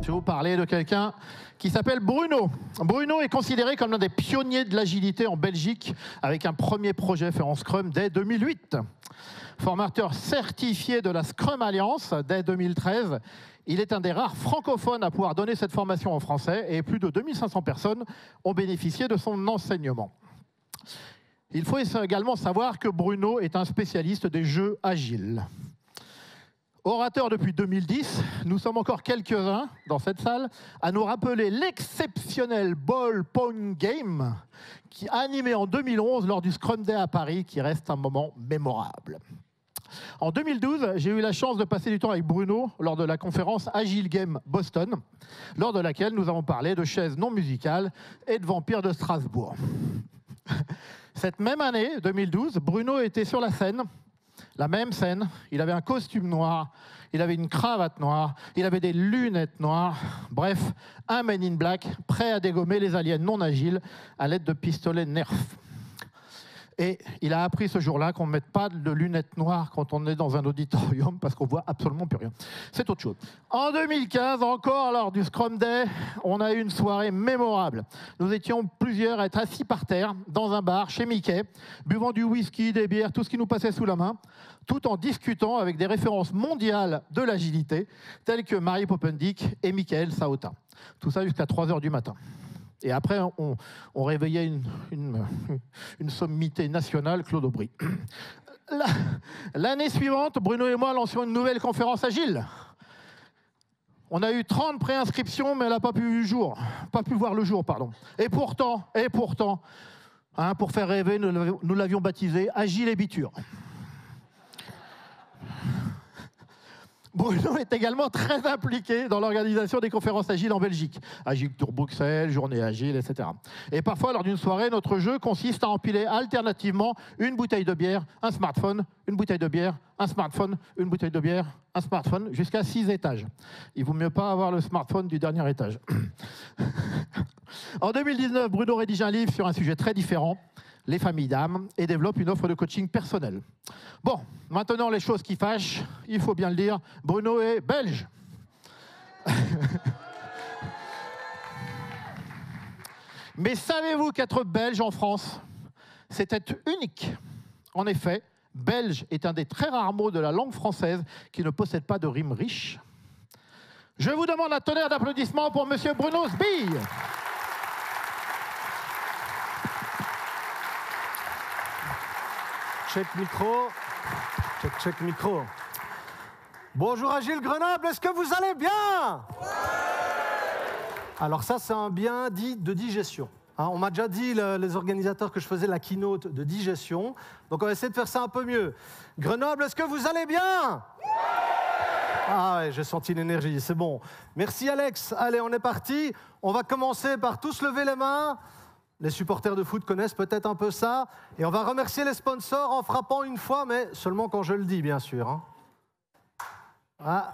Je vais vous parler de quelqu'un qui s'appelle Bruno. Bruno est considéré comme l'un des pionniers de l'agilité en Belgique avec un premier projet fait en Scrum dès 2008. Formateur certifié de la Scrum Alliance dès 2013, il est un des rares francophones à pouvoir donner cette formation en français et plus de 2500 personnes ont bénéficié de son enseignement. Il faut également savoir que Bruno est un spécialiste des jeux agiles. Orateur depuis 2010, nous sommes encore quelques-uns dans cette salle à nous rappeler l'exceptionnel Ballpoint Game qui a animé en 2011 lors du Scrum Day à Paris, qui reste un moment mémorable. En 2012, j'ai eu la chance de passer du temps avec Bruno lors de la conférence Agile Game Boston, lors de laquelle nous avons parlé de chaises non musicales et de vampires de Strasbourg. Cette même année, 2012, Bruno était sur la scène. La même scène, il avait un costume noir, il avait une cravate noire, il avait des lunettes noires, bref, un Men in Black prêt à dégommer les aliens non agiles à l'aide de pistolets Nerf. Et il a appris ce jour-là qu'on ne mette pas de lunettes noires quand on est dans un auditorium parce qu'on voit absolument plus rien. C'est autre chose. En 2015, encore lors du Scrum Day, on a eu une soirée mémorable. Nous étions plusieurs à être assis par terre dans un bar chez Mickey, buvant du whisky, des bières, tout ce qui nous passait sous la main, tout en discutant avec des références mondiales de l'agilité, telles que Mary Poppendieck et Michael Saota. Tout ça jusqu'à 3 h du matin. Et après, on réveillait une sommité nationale, Claude Aubry. L'année suivante, Bruno et moi lancions une nouvelle conférence agile. On a eu 30 préinscriptions, mais elle n'a pas pu voir le jour. Et pourtant, hein, pour faire rêver, nous l'avions baptisé Agile et Biture. Bruno est également très impliqué dans l'organisation des conférences agiles en Belgique. Agile Tour Bruxelles, Journée Agile, etc. Et parfois, lors d'une soirée, notre jeu consiste à empiler alternativement une bouteille de bière, un smartphone, une bouteille de bière, un smartphone, une bouteille de bière, un smartphone, jusqu'à 6 étages. Il vaut mieux pas avoir le smartphone du dernier étage. En 2019, Bruno rédige un livre sur un sujet très différent, les familles d'âme, et développe une offre de coaching personnel. Bon, maintenant les choses qui fâchent, il faut bien le dire, Bruno est belge. Mais savez-vous qu'être belge en France, c'était unique? En effet, belge est un des très rares mots de la langue française qui ne possède pas de rime riche. Je vous demande un tonnerre d'applaudissements pour monsieur Bruno Sbille. Check micro. Check micro. Bonjour Agile Grenoble, est-ce que vous allez bien? Alors ça, c'est un bien dit de digestion. Hein, on m'a déjà dit, les organisateurs, que je faisais la keynote de digestion. Donc on va essayer de faire ça un peu mieux. Grenoble, est-ce que vous allez bien? Ah ouais, j'ai senti l'énergie, c'est bon. Merci Alex. Allez, on est parti. On va commencer par tous lever les mains. Les supporters de foot connaissent peut-être un peu ça. Et on va remercier les sponsors en frappant une fois, mais seulement quand je le dis, bien sûr. Hein. Ah.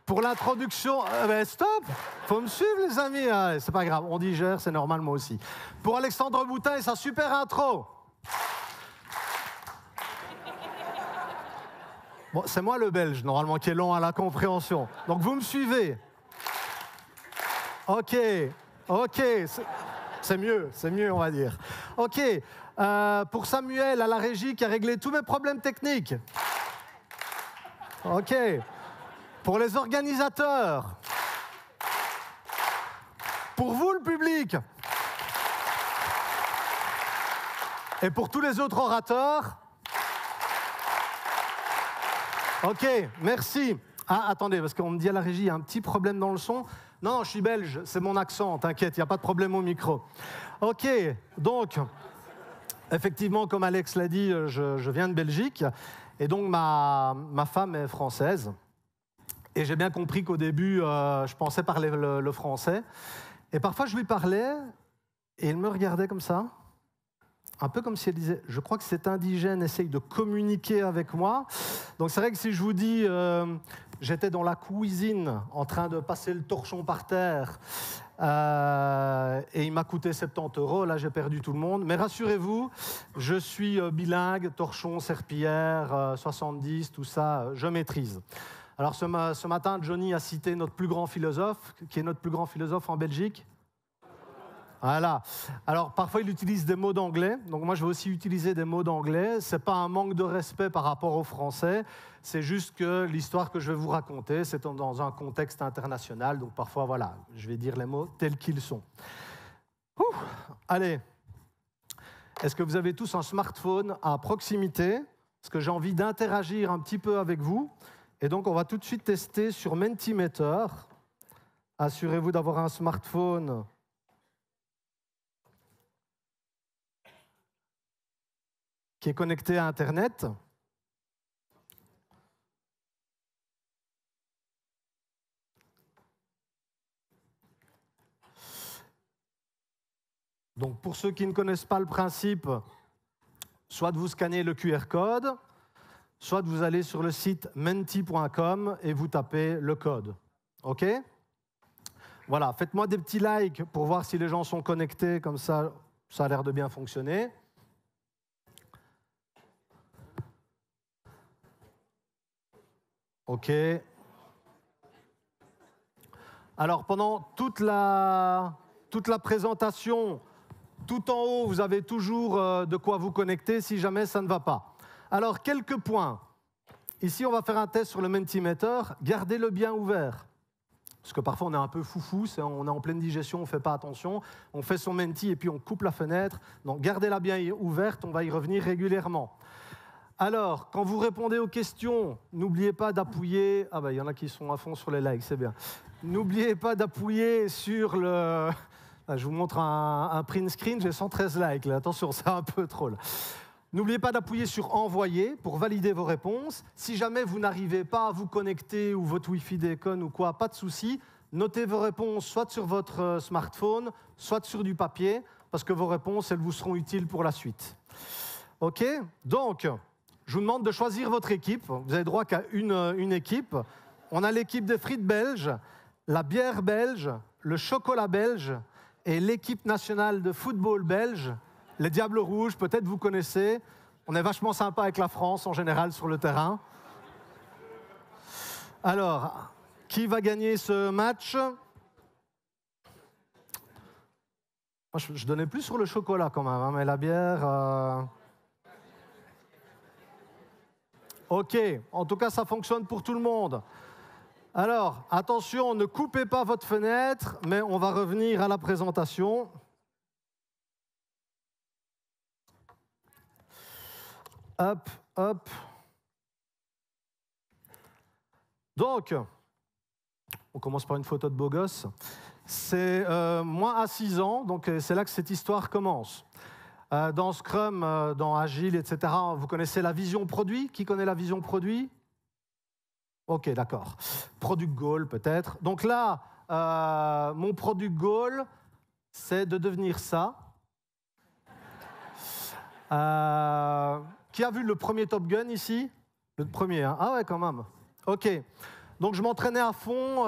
Pour l'introduction... stop! Faut me suivre, les amis. Ah, c'est pas grave, on digère, c'est normal, moi aussi. Pour Alexandre Boutin et sa super intro. Bon, c'est moi le Belge, normalement, qui est long à la compréhension. Donc, vous me suivez. Ok, c'est mieux, on va dire. Ok, pour Samuel à la régie qui a réglé tous mes problèmes techniques. Ok, pour les organisateurs. Pour vous, le public. Et pour tous les autres orateurs. Ok, merci. Ah, attendez, parce qu'on me dit à la régie, il y a un petit problème dans le son. Non, je suis belge, c'est mon accent, t'inquiète, il n'y a pas de problème au micro. Ok, donc, effectivement, comme Alex l'a dit, je viens de Belgique, et donc ma femme est française. Et j'ai bien compris qu'au début, je pensais parler le français. Et parfois, je lui parlais, et elle me regardait comme ça, un peu comme si elle disait « Je crois que cet indigène essaye de communiquer avec moi ». Donc c'est vrai que si je vous dis... J'étais dans la cuisine en train de passer le torchon par terre Et il m'a coûté 70 €. Là, j'ai perdu tout le monde. Mais rassurez-vous, je suis bilingue, torchon, serpillière, 70, tout ça, je maîtrise. Alors ce matin, Johnny a cité notre plus grand philosophe, qui est notre plus grand philosophe en Belgique. Voilà. Alors parfois il utilise des mots d'anglais, donc moi je vais aussi utiliser des mots d'anglais. C'est pas un manque de respect par rapport au français, c'est juste que l'histoire que je vais vous raconter, c'est dans un contexte international, donc parfois voilà, je vais dire les mots tels qu'ils sont. Allez, est-ce que vous avez tous un smartphone à proximité? Parce que j'ai envie d'interagir un petit peu avec vous, et donc on va tout de suite tester sur Mentimeter. Assurez-vous d'avoir un smartphone qui est connecté à Internet. Donc pour ceux qui ne connaissent pas le principe, soit vous scannez le QR code, soit vous allez sur le site menti.com et vous tapez le code. OK? Voilà, faites-moi des petits likes pour voir si les gens sont connectés, comme ça, ça a l'air de bien fonctionner. OK. Alors, pendant toute la présentation, tout en haut, vous avez toujours de quoi vous connecter si jamais ça ne va pas. Alors, quelques points. Ici, on va faire un test sur le Mentimeter. Gardez-le bien ouvert. Parce que parfois, on est un peu foufou, on est en pleine digestion, on ne fait pas attention. On fait son Menti et puis on coupe la fenêtre. Donc, gardez-la bien ouverte, on va y revenir régulièrement. Alors, quand vous répondez aux questions, n'oubliez pas d'appuyer... Ah ben, il y en a qui sont à fond sur les likes, c'est bien. N'oubliez pas d'appuyer sur le... Là, je vous montre un print screen, j'ai 113 likes. Là. Attention, c'est un peu trop. N'oubliez pas d'appuyer sur « Envoyer » pour valider vos réponses. Si jamais vous n'arrivez pas à vous connecter ou votre Wi-Fi déconne ou quoi, pas de souci. Notez vos réponses soit sur votre smartphone, soit sur du papier, parce que vos réponses, elles vous seront utiles pour la suite. OK? Donc... je vous demande de choisir votre équipe. Vous avez droit qu'à une équipe. On a l'équipe des frites belges, la bière belge, le chocolat belge et l'équipe nationale de football belge, les Diables Rouges, peut-être vous connaissez. On est vachement sympa avec la France en général sur le terrain. Alors, qui va gagner ce match? Moi, je donnais plus sur le chocolat quand même, hein, mais la bière... OK, en tout cas, ça fonctionne pour tout le monde. Alors, attention, ne coupez pas votre fenêtre, mais on va revenir à la présentation. Hop, hop. Donc, on commence par une photo de beau gosse. C'est moi à 6 ans, donc c'est là que cette histoire commence. Dans Scrum, dans Agile, etc., vous connaissez la vision produit? Qui connaît la vision produit? OK, d'accord. Product Goal, peut-être. Donc là, mon Product Goal, c'est de devenir ça. Qui a vu le premier Top Gun ici? Le premier, hein? Ah ouais, quand même. OK. Donc je m'entraînais à fond,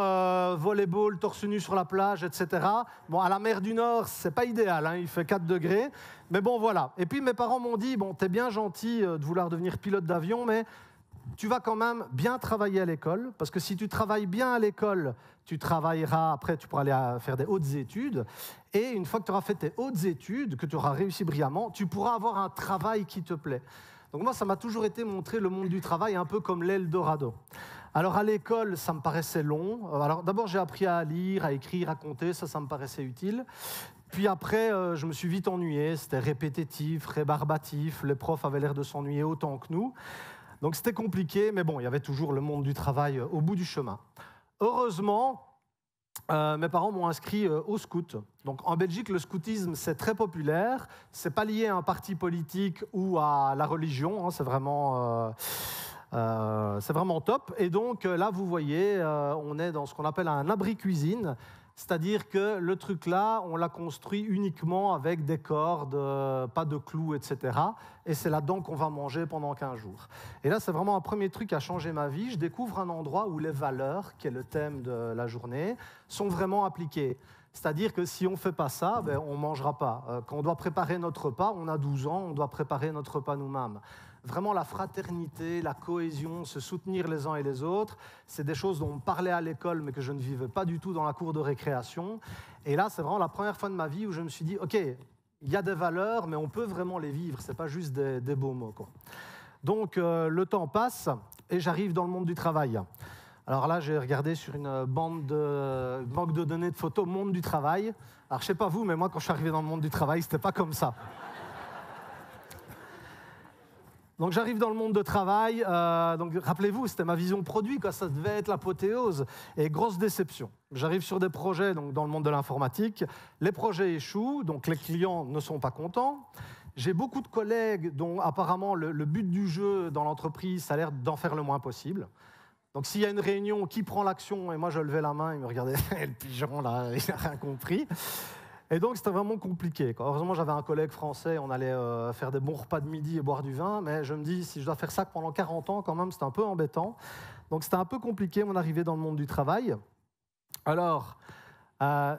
volleyball, torse nu sur la plage, etc. Bon, à la mer du Nord, c'est pas idéal, hein, il fait 4 degrés. Mais bon, voilà. Et puis mes parents m'ont dit, bon, t'es bien gentil de vouloir devenir pilote d'avion, mais tu vas quand même bien travailler à l'école, parce que si tu travailles bien à l'école, tu travailleras, après tu pourras aller faire des hautes études, et une fois que tu auras fait tes hautes études, que tu auras réussi brillamment, tu pourras avoir un travail qui te plaît. Donc moi, ça m'a toujours été montrer le monde du travail un peu comme l'Eldorado. Alors à l'école, ça me paraissait long. Alors d'abord, j'ai appris à lire, à écrire, à compter, ça me paraissait utile. Puis après, je me suis vite ennuyé, c'était répétitif, rébarbatif, les profs avaient l'air de s'ennuyer autant que nous. Donc c'était compliqué, mais bon, il y avait toujours le monde du travail au bout du chemin. Heureusement, mes parents m'ont inscrit au scout. Donc en Belgique, le scoutisme, c'est très populaire. C'est pas lié à un parti politique ou à la religion, hein, c'est vraiment top. Et donc là, vous voyez, on est dans ce qu'on appelle un abri cuisine. C'est-à-dire que le truc là, on l'a construit uniquement avec des cordes, pas de clous, etc. Et c'est là-dedans qu'on va manger pendant 15 jours. Et là, c'est vraiment un premier truc qui a changé ma vie. Je découvre un endroit où les valeurs, qui est le thème de la journée, sont vraiment appliquées. C'est-à-dire que si on ne fait pas ça, ben, on ne mangera pas. Quand on doit préparer notre repas, on a 12 ans, on doit préparer notre repas nous-mêmes. Vraiment, la fraternité, la cohésion, se soutenir les uns et les autres, c'est des choses dont on parlait à l'école, mais que je ne vivais pas du tout dans la cour de récréation. Et là, c'est vraiment la première fois de ma vie où je me suis dit, OK, il y a des valeurs, mais on peut vraiment les vivre, ce n'est pas juste des beaux mots, quoi. Donc, le temps passe et j'arrive dans le monde du travail. Alors là, j'ai regardé sur une banque de données de photos monde du travail. Alors, je ne sais pas vous, mais moi, quand je suis arrivé dans le monde du travail, ce n'était pas comme ça. Donc, j'arrive dans le monde du travail. Donc, rappelez-vous, c'était ma vision produit, quoi. Ça devait être l'apothéose. Et grosse déception. J'arrive sur des projets donc, dans le monde de l'informatique. Les projets échouent, donc les clients ne sont pas contents. J'ai beaucoup de collègues dont apparemment le but du jeu dans l'entreprise, ça a l'air d'en faire le moins possible. Donc s'il y a une réunion, qui prend l'action? Et moi, je levais la main, il me regardait, le pigeon, là, il n'a rien compris. Et donc, c'était vraiment compliqué, quoi. Heureusement, j'avais un collègue français, on allait faire des bons repas de midi et boire du vin, mais je me dis, si je dois faire ça pendant 40 ans, quand même, c'est un peu embêtant. Donc, c'était un peu compliqué, mon arrivée dans le monde du travail. Alors,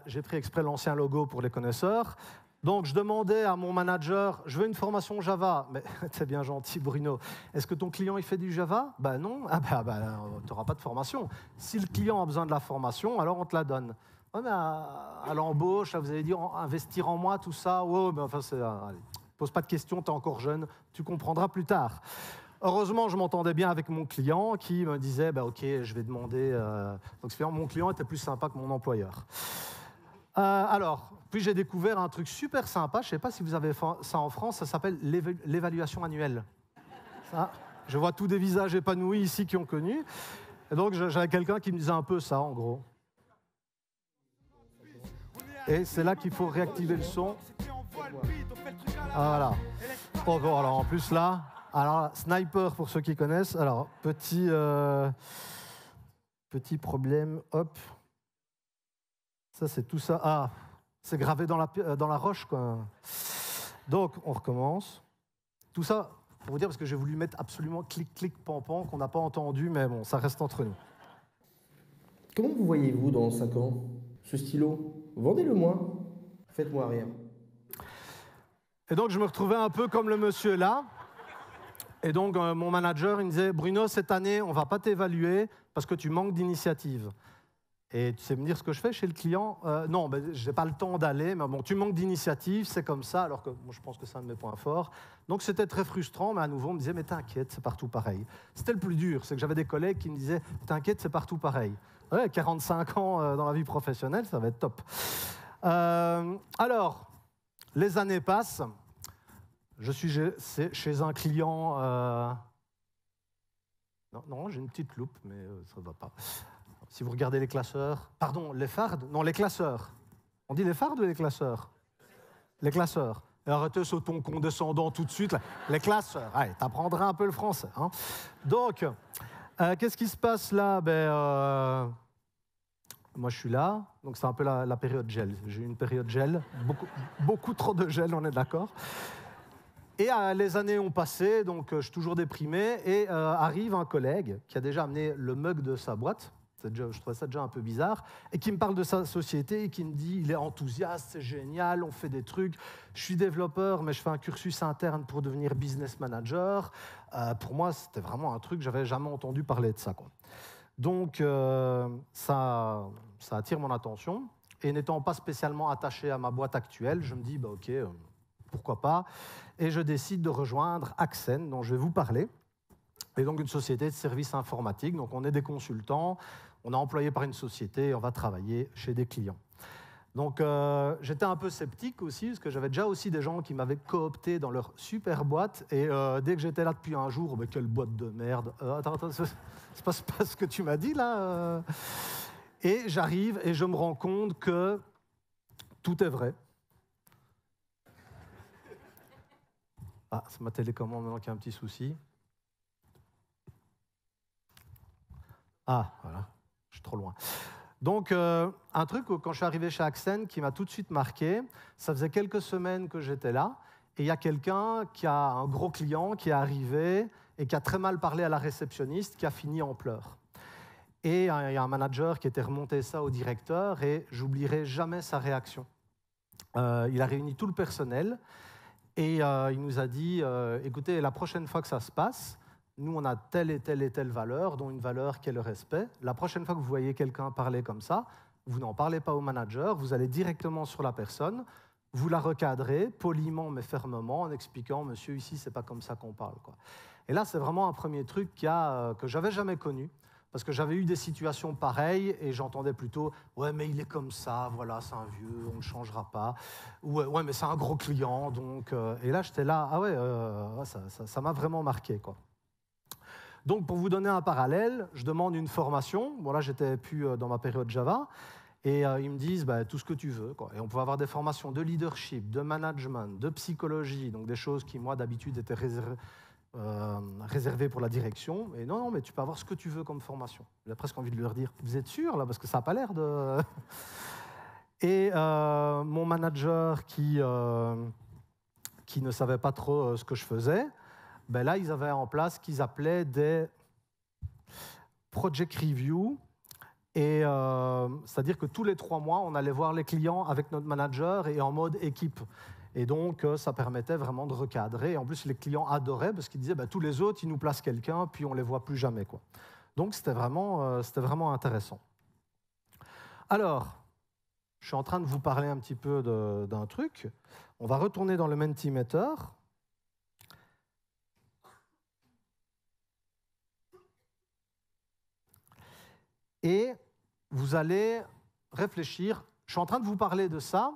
j'ai pris exprès l'ancien logo pour les connaisseurs. Donc, je demandais à mon manager, je veux une formation Java. Mais c'est bien gentil, Bruno. Est-ce que ton client, il fait du Java? Ben non. Ah tu n'auras pas de formation. Si le client a besoin de la formation, alors on te la donne. Ouais, mais à l'embauche, vous avez dit investir en moi, tout ça. Oh, ben enfin, allez, pose pas de questions, tu es encore jeune, tu comprendras plus tard. Heureusement, je m'entendais bien avec mon client qui me disait, ben, OK, je vais demander. Donc, mon client était plus sympa que mon employeur. Alors, puis j'ai découvert un truc super sympa, je ne sais pas si vous avez ça en France, ça s'appelle l'évaluation annuelle. Ça, je vois tous des visages épanouis ici qui ont connu. Et donc j'avais quelqu'un qui me disait un peu ça, en gros. Et c'est là qu'il faut réactiver le son. Voilà. Oh, bon, alors en plus là, alors sniper pour ceux qui connaissent. Alors, petit problème, hop. Ça, c'est tout ça. Ah, c'est gravé dans la roche, quoi. Donc, on recommence. Tout ça, pour vous dire, parce que j'ai voulu mettre absolument clic-clic, pan-pan, qu'on n'a pas entendu, mais bon, ça reste entre nous. Comment vous voyez-vous dans 5 ans? Ce stylo, vendez-le-moi. Faites-moi rire. Et donc, je me retrouvais un peu comme le monsieur là. Et donc, mon manager, il me disait, Bruno, cette année, on ne va pas t'évaluer parce que tu manques d'initiative. Et tu sais me dire ce que je fais chez le client? Non, ben, je n'ai pas le temps d'aller, mais bon, tu manques d'initiative, c'est comme ça, alors que moi, je pense que c'est un de mes points forts. Donc c'était très frustrant, mais à nouveau, on me disait, mais t'inquiète, c'est partout pareil. C'était le plus dur, c'est que j'avais des collègues qui me disaient, t'inquiète, c'est partout pareil. Ouais, 45 ans dans la vie professionnelle, ça va être top. Alors, les années passent, je suis chez un client... Non, j'ai une petite loupe, mais ça ne va pas. Si vous regardez les classeurs... Pardon, les fardes? Non, les classeurs. On dit les fardes ou les classeurs? Les classeurs. Et arrêtez ce ton condescendant tout de suite. Là. Les classeurs. Allez, t'apprendras un peu le français. Hein. Donc, qu'est-ce qui se passe là? Moi, je suis là. Donc, c'est un peu la période gel. J'ai eu une période gel. Beaucoup trop de gel, on est d'accord. Et les années ont passé, donc je suis toujours déprimé. Et arrive un collègue qui a déjà amené le mug de sa boîte. Je trouvais ça déjà un peu bizarre, et qui me parle de sa société et qui me dit il est enthousiaste, c'est génial, on fait des trucs. Je suis développeur, mais je fais un cursus interne pour devenir business manager. Pour moi, c'était vraiment un truc, j'avais jamais entendu parler de ça, quoi. Donc, ça attire mon attention. Et n'étant pas spécialement attaché à ma boîte actuelle, je me dis, OK, pourquoi pas. Et je décide de rejoindre Axen, dont je vais vous parler. Et donc, une société de services informatiques. Donc, on est des consultants. On est employé par une société et on va travailler chez des clients. Donc, j'étais un peu sceptique aussi, parce que j'avais déjà aussi des gens qui m'avaient coopté dans leur super boîte. Et dès que j'étais là depuis un jour, quelle boîte de merde. Attends, c'est pas ce que tu m'as dit, là. Et j'arrive et je me rends compte que tout est vrai. Ah, c'est ma télécommande maintenant qui a un petit souci. Ah, voilà. Je suis trop loin. Donc, un truc, quand je suis arrivé chez Axen, qui m'a tout de suite marqué, ça faisait quelques semaines que j'étais là, et il y a quelqu'un qui a un gros client qui est arrivé et qui a très mal parlé à la réceptionniste, qui a fini en pleurs. Et il y a un manager qui était remonté ça au directeur et j'oublierai jamais sa réaction. Il a réuni tout le personnel et il nous a dit écoutez, la prochaine fois que ça se passe, nous on a telle et telle et telle valeur, dont une valeur qui est le respect. La prochaine fois que vous voyez quelqu'un parler comme ça, vous n'en parlez pas au manager, vous allez directement sur la personne, vous la recadrez poliment mais fermement en expliquant monsieur, ici c'est pas comme ça qu'on parle, quoi. Et là c'est vraiment un premier truc que j'avais jamais connu. Parce que j'avais eu des situations pareilles et j'entendais plutôt « Ouais, mais il est comme ça, voilà, c'est un vieux, on ne le changera pas. » Ou « Ouais, mais c'est un gros client, donc... » Et là, j'étais là, ah ouais, ça m'a vraiment marqué, quoi. Donc, pour vous donner un parallèle, je demande une formation. Bon, là, j'étais plus dans ma période Java. Et ils me disent bah, tout ce que tu veux, quoi. Et on pouvait avoir des formations de leadership, de management, de psychologie, donc des choses qui, moi, d'habitude, étaient réservé pour la direction. Et non, mais tu peux avoir ce que tu veux comme formation. J'ai presque envie de leur dire, vous êtes sûr, là, parce que ça n'a pas l'air de... Et mon manager qui ne savait pas trop ce que je faisais, ben là, ils avaient en place ce qu'ils appelaient des project review. Et c'est-à-dire que tous les 3 mois, on allait voir les clients avec notre manager et en mode équipe. Et donc, ça permettait vraiment de recadrer. Et en plus, les clients adoraient parce qu'ils disaient bah, tous les autres, ils nous placent quelqu'un, puis on ne les voit plus jamais, quoi. Donc, c'était vraiment intéressant. Alors, je suis en train de vous parler un petit peu d'un truc. On va retourner dans le Mentimeter. Et vous allez réfléchir. Je suis en train de vous parler de ça.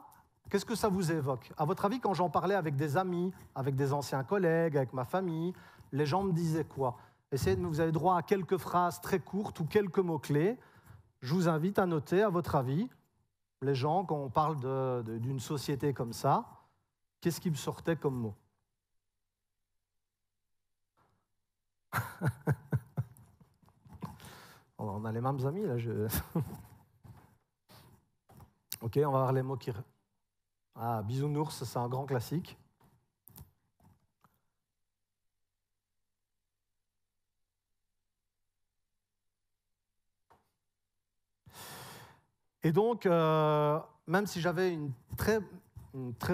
Qu'est-ce que ça vous évoque? À votre avis, quand j'en parlais avec des amis, avec des anciens collègues, avec ma famille, les gens me disaient quoi? Vous avez droit à quelques phrases très courtes ou quelques mots-clés. Je vous invite à noter, à votre avis, les gens, quand on parle d'une société comme ça, qu'est-ce qui me sortait comme mot? On a les mêmes amis, là. Ok, on va voir les mots qui... Ah, bisounours, c'est un grand classique. Et donc, même si j'avais une très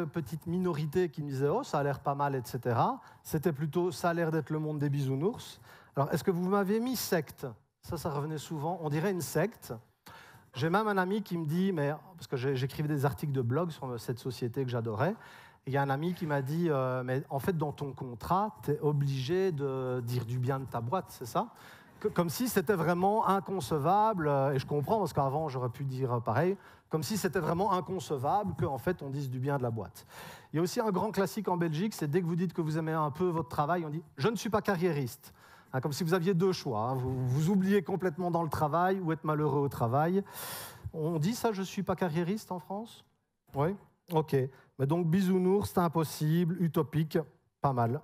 petite minorité qui me disait « Oh, ça a l'air pas mal, etc. », c'était plutôt « Ça a l'air d'être le monde des bisounours ». Alors, est-ce que vous m'avez mis secte? Ça revenait souvent. On dirait une secte. J'ai même un ami qui me dit, parce que j'écrivais des articles de blog sur cette société que j'adorais, il y a un ami qui m'a dit, mais en fait, dans ton contrat, tu es obligé de dire du bien de ta boîte, c'est ça? Comme si c'était vraiment inconcevable, et je comprends, parce qu'avant, j'aurais pu dire pareil, comme si c'était vraiment inconcevable qu'en fait, on dise du bien de la boîte. Il y a aussi un grand classique en Belgique, c'est dès que vous dites que vous aimez un peu votre travail, on dit « je ne suis pas carriériste ». Comme si vous aviez 2 choix. Hein. Vous oubliez complètement dans le travail ou être malheureux au travail. On dit ça, je ne suis pas carriériste en France? Oui? Ok. Mais donc, bisounours, c'est impossible, utopique, pas mal.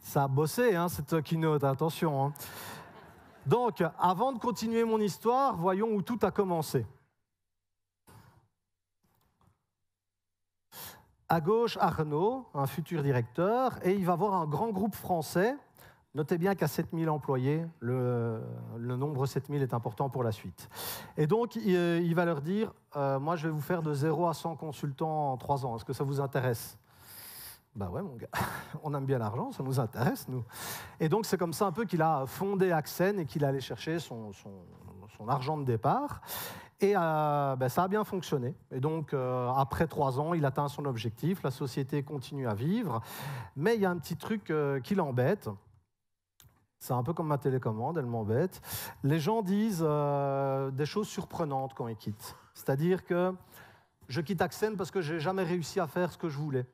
Ça a bossé, hein, cette keynote, attention. Hein. Donc, avant de continuer mon histoire, voyons où tout a commencé. À gauche, Arnaud, un futur directeur, et il va voir un grand groupe français. Notez bien qu'à 7000 employés, le nombre 7000 est important pour la suite. Et donc, il va leur dire, moi, je vais vous faire de 0 à 100 consultants en 3 ans. Est-ce que ça vous intéresse? Ben ouais, mon gars, on aime bien l'argent, ça nous intéresse, nous. Et donc, c'est comme ça un peu qu'il a fondé Accen et qu'il allait chercher son argent de départ. Et ça a bien fonctionné. Et donc, après 3 ans, il atteint son objectif. La société continue à vivre. Mais il y a un petit truc qui l'embête. C'est un peu comme ma télécommande, elle m'embête. Les gens disent des choses surprenantes quand ils quittent. C'est-à-dire que je quitte Accen parce que je n'ai jamais réussi à faire ce que je voulais.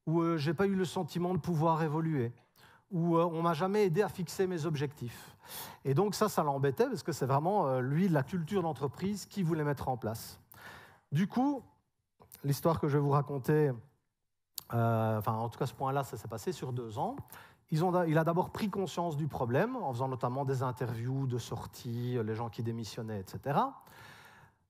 Ou je n'ai pas eu le sentiment de pouvoir évoluer. Où on ne m'a jamais aidé à fixer mes objectifs. Et donc ça l'embêtait, parce que c'est vraiment, lui, la culture d'entreprise qu'il voulait mettre en place. Du coup, l'histoire que je vais vous raconter, en tout cas ce point-là, ça s'est passé sur 2 ans. Il a d'abord pris conscience du problème, en faisant notamment des interviews de sortie, les gens qui démissionnaient, etc.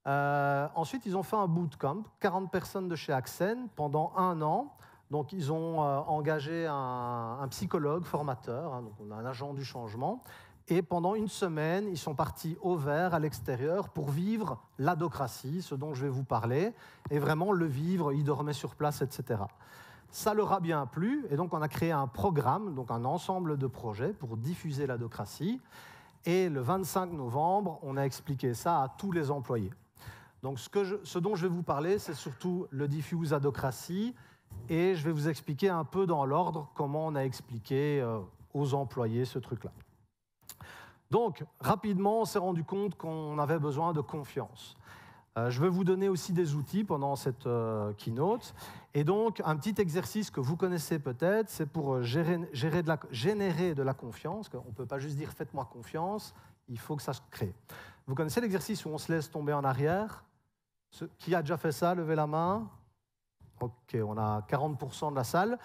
Ensuite, ils ont fait un bootcamp, 40 personnes de chez Accen, pendant 1 an, Donc, ils ont engagé un psychologue formateur, hein, donc on a un agent du changement. Et pendant une semaine, ils sont partis au vert, à l'extérieur, pour vivre l'adocratie, ce dont je vais vous parler, et vraiment le vivre, ils dormaient sur place, etc. Ça leur a bien plu, et donc on a créé un programme, donc un ensemble de projets pour diffuser l'adocratie. Et le 25 novembre, on a expliqué ça à tous les employés. Donc ce dont je vais vous parler, c'est surtout le diffuse adocratie, et je vais vous expliquer un peu dans l'ordre comment on a expliqué aux employés ce truc-là. Donc, rapidement, on s'est rendu compte qu'on avait besoin de confiance. Je vais vous donner aussi des outils pendant cette keynote. Et donc, un petit exercice que vous connaissez peut-être, c'est pour générer de la confiance. On ne peut pas juste dire « faites-moi confiance », il faut que ça se crée. Vous connaissez l'exercice où on se laisse tomber en arrière? Qui a déjà fait ça? Levez la main. OK, on a 40% de la salle.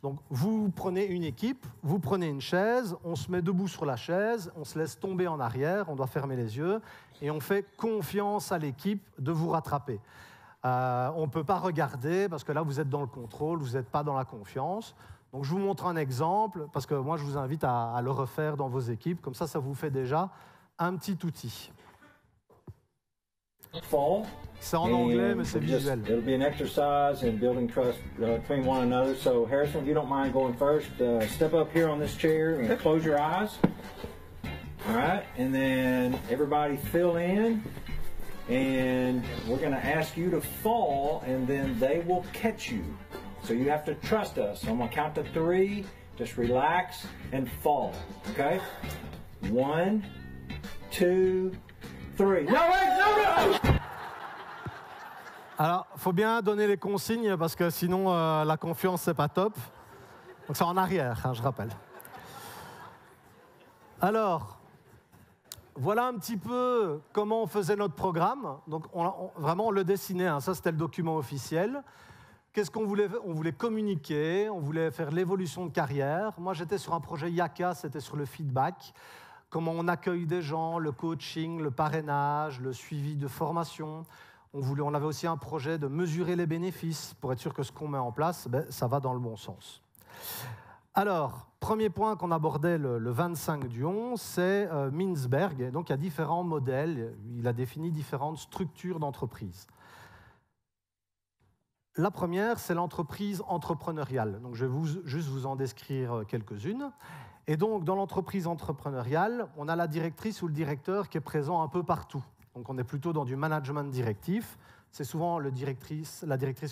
Donc, vous prenez une équipe, vous prenez une chaise, on se met debout sur la chaise, on se laisse tomber en arrière, on doit fermer les yeux, et on fait confiance à l'équipe de vous rattraper. On ne peut pas regarder, parce que là, vous êtes dans le contrôle, vous n'êtes pas dans la confiance. Donc, je vous montre un exemple, parce que moi, je vous invite à le refaire dans vos équipes. Comme ça vous fait déjà un petit outil. C'est en anglais, mais c'est visuel. It'll be an exercise in building trust between one another. So, Harrison, if you don't mind going first, step up here on this chair and close your eyes. All right, and then everybody fill in, and we're going to ask you to fall, and then they will catch you. So you have to trust us. I'm going to count to 3. Just relax and fall. Okay? 1, 2, 3. No, wait, no! Alors, il faut bien donner les consignes parce que sinon, la confiance, c'est pas top. Donc, c'est en arrière, hein, je rappelle. Alors, voilà un petit peu comment on faisait notre programme. Donc, vraiment, on le dessinait. Hein. Ça, c'était le document officiel. Qu'est-ce qu'on voulait faire? On voulait communiquer, on voulait faire l'évolution de carrière. Moi, j'étais sur un projet Yaka, c'était sur le feedback. Comment on accueille des gens, le coaching, le parrainage, le suivi de formation. On avait aussi un projet de mesurer les bénéfices pour être sûr que ce qu'on met en place, ça va dans le bon sens. Alors, premier point qu'on abordait le 25 du 11, c'est Mintzberg. Donc, il y a différents modèles. Il a défini différentes structures d'entreprise. La première, c'est l'entreprise entrepreneuriale. Donc, je vais juste vous en décrire quelques-unes. Et donc, dans l'entreprise entrepreneuriale, on a la directrice ou le directeur qui est présent un peu partout. Donc, on est plutôt dans du management directif. C'est souvent la directrice ou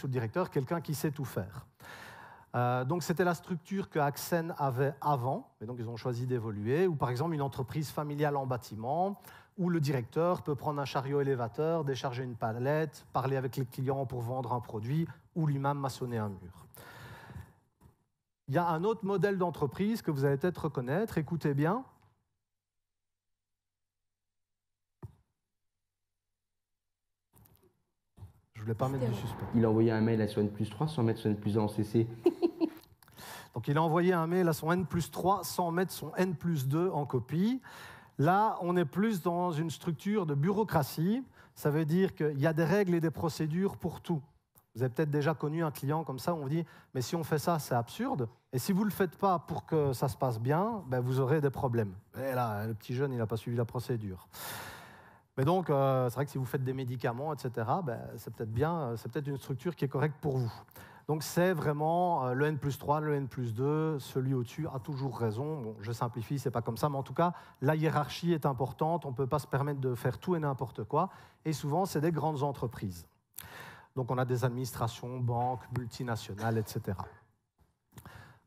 le directeur, quelqu'un qui sait tout faire. Donc, c'était la structure que Axen avait avant, et donc ils ont choisi d'évoluer. Ou par exemple, une entreprise familiale en bâtiment, où le directeur peut prendre un chariot élévateur, décharger une palette, parler avec les clients pour vendre un produit, ou lui-même maçonner un mur. Il y a un autre modèle d'entreprise que vous allez peut-être reconnaître. Écoutez bien. Je ne voulais pas mettre du suspect. Il a envoyé un mail à son N+3 sans mettre son N+1 en CC. Donc il a envoyé un mail à son N+3 sans mettre son N+2 en copie. Là, on est plus dans une structure de bureaucratie. Ça veut dire qu'il y a des règles et des procédures pour tout. Vous avez peut-être déjà connu un client comme ça où on dit « mais si on fait ça, c'est absurde. Et si vous ne le faites pas pour que ça se passe bien, vous aurez des problèmes. » Et là, le petit jeune, il n'a pas suivi la procédure. Mais donc, c'est vrai que si vous faites des médicaments, etc., c'est peut-être bien, c'est peut-être une structure qui est correcte pour vous. Donc, c'est vraiment le N+3, le N+2, celui au-dessus a toujours raison. Bon, je simplifie, c'est pas comme ça, mais en tout cas, la hiérarchie est importante. On ne peut pas se permettre de faire tout et n'importe quoi. Et souvent, c'est des grandes entreprises. Donc, on a des administrations, banques, multinationales, etc.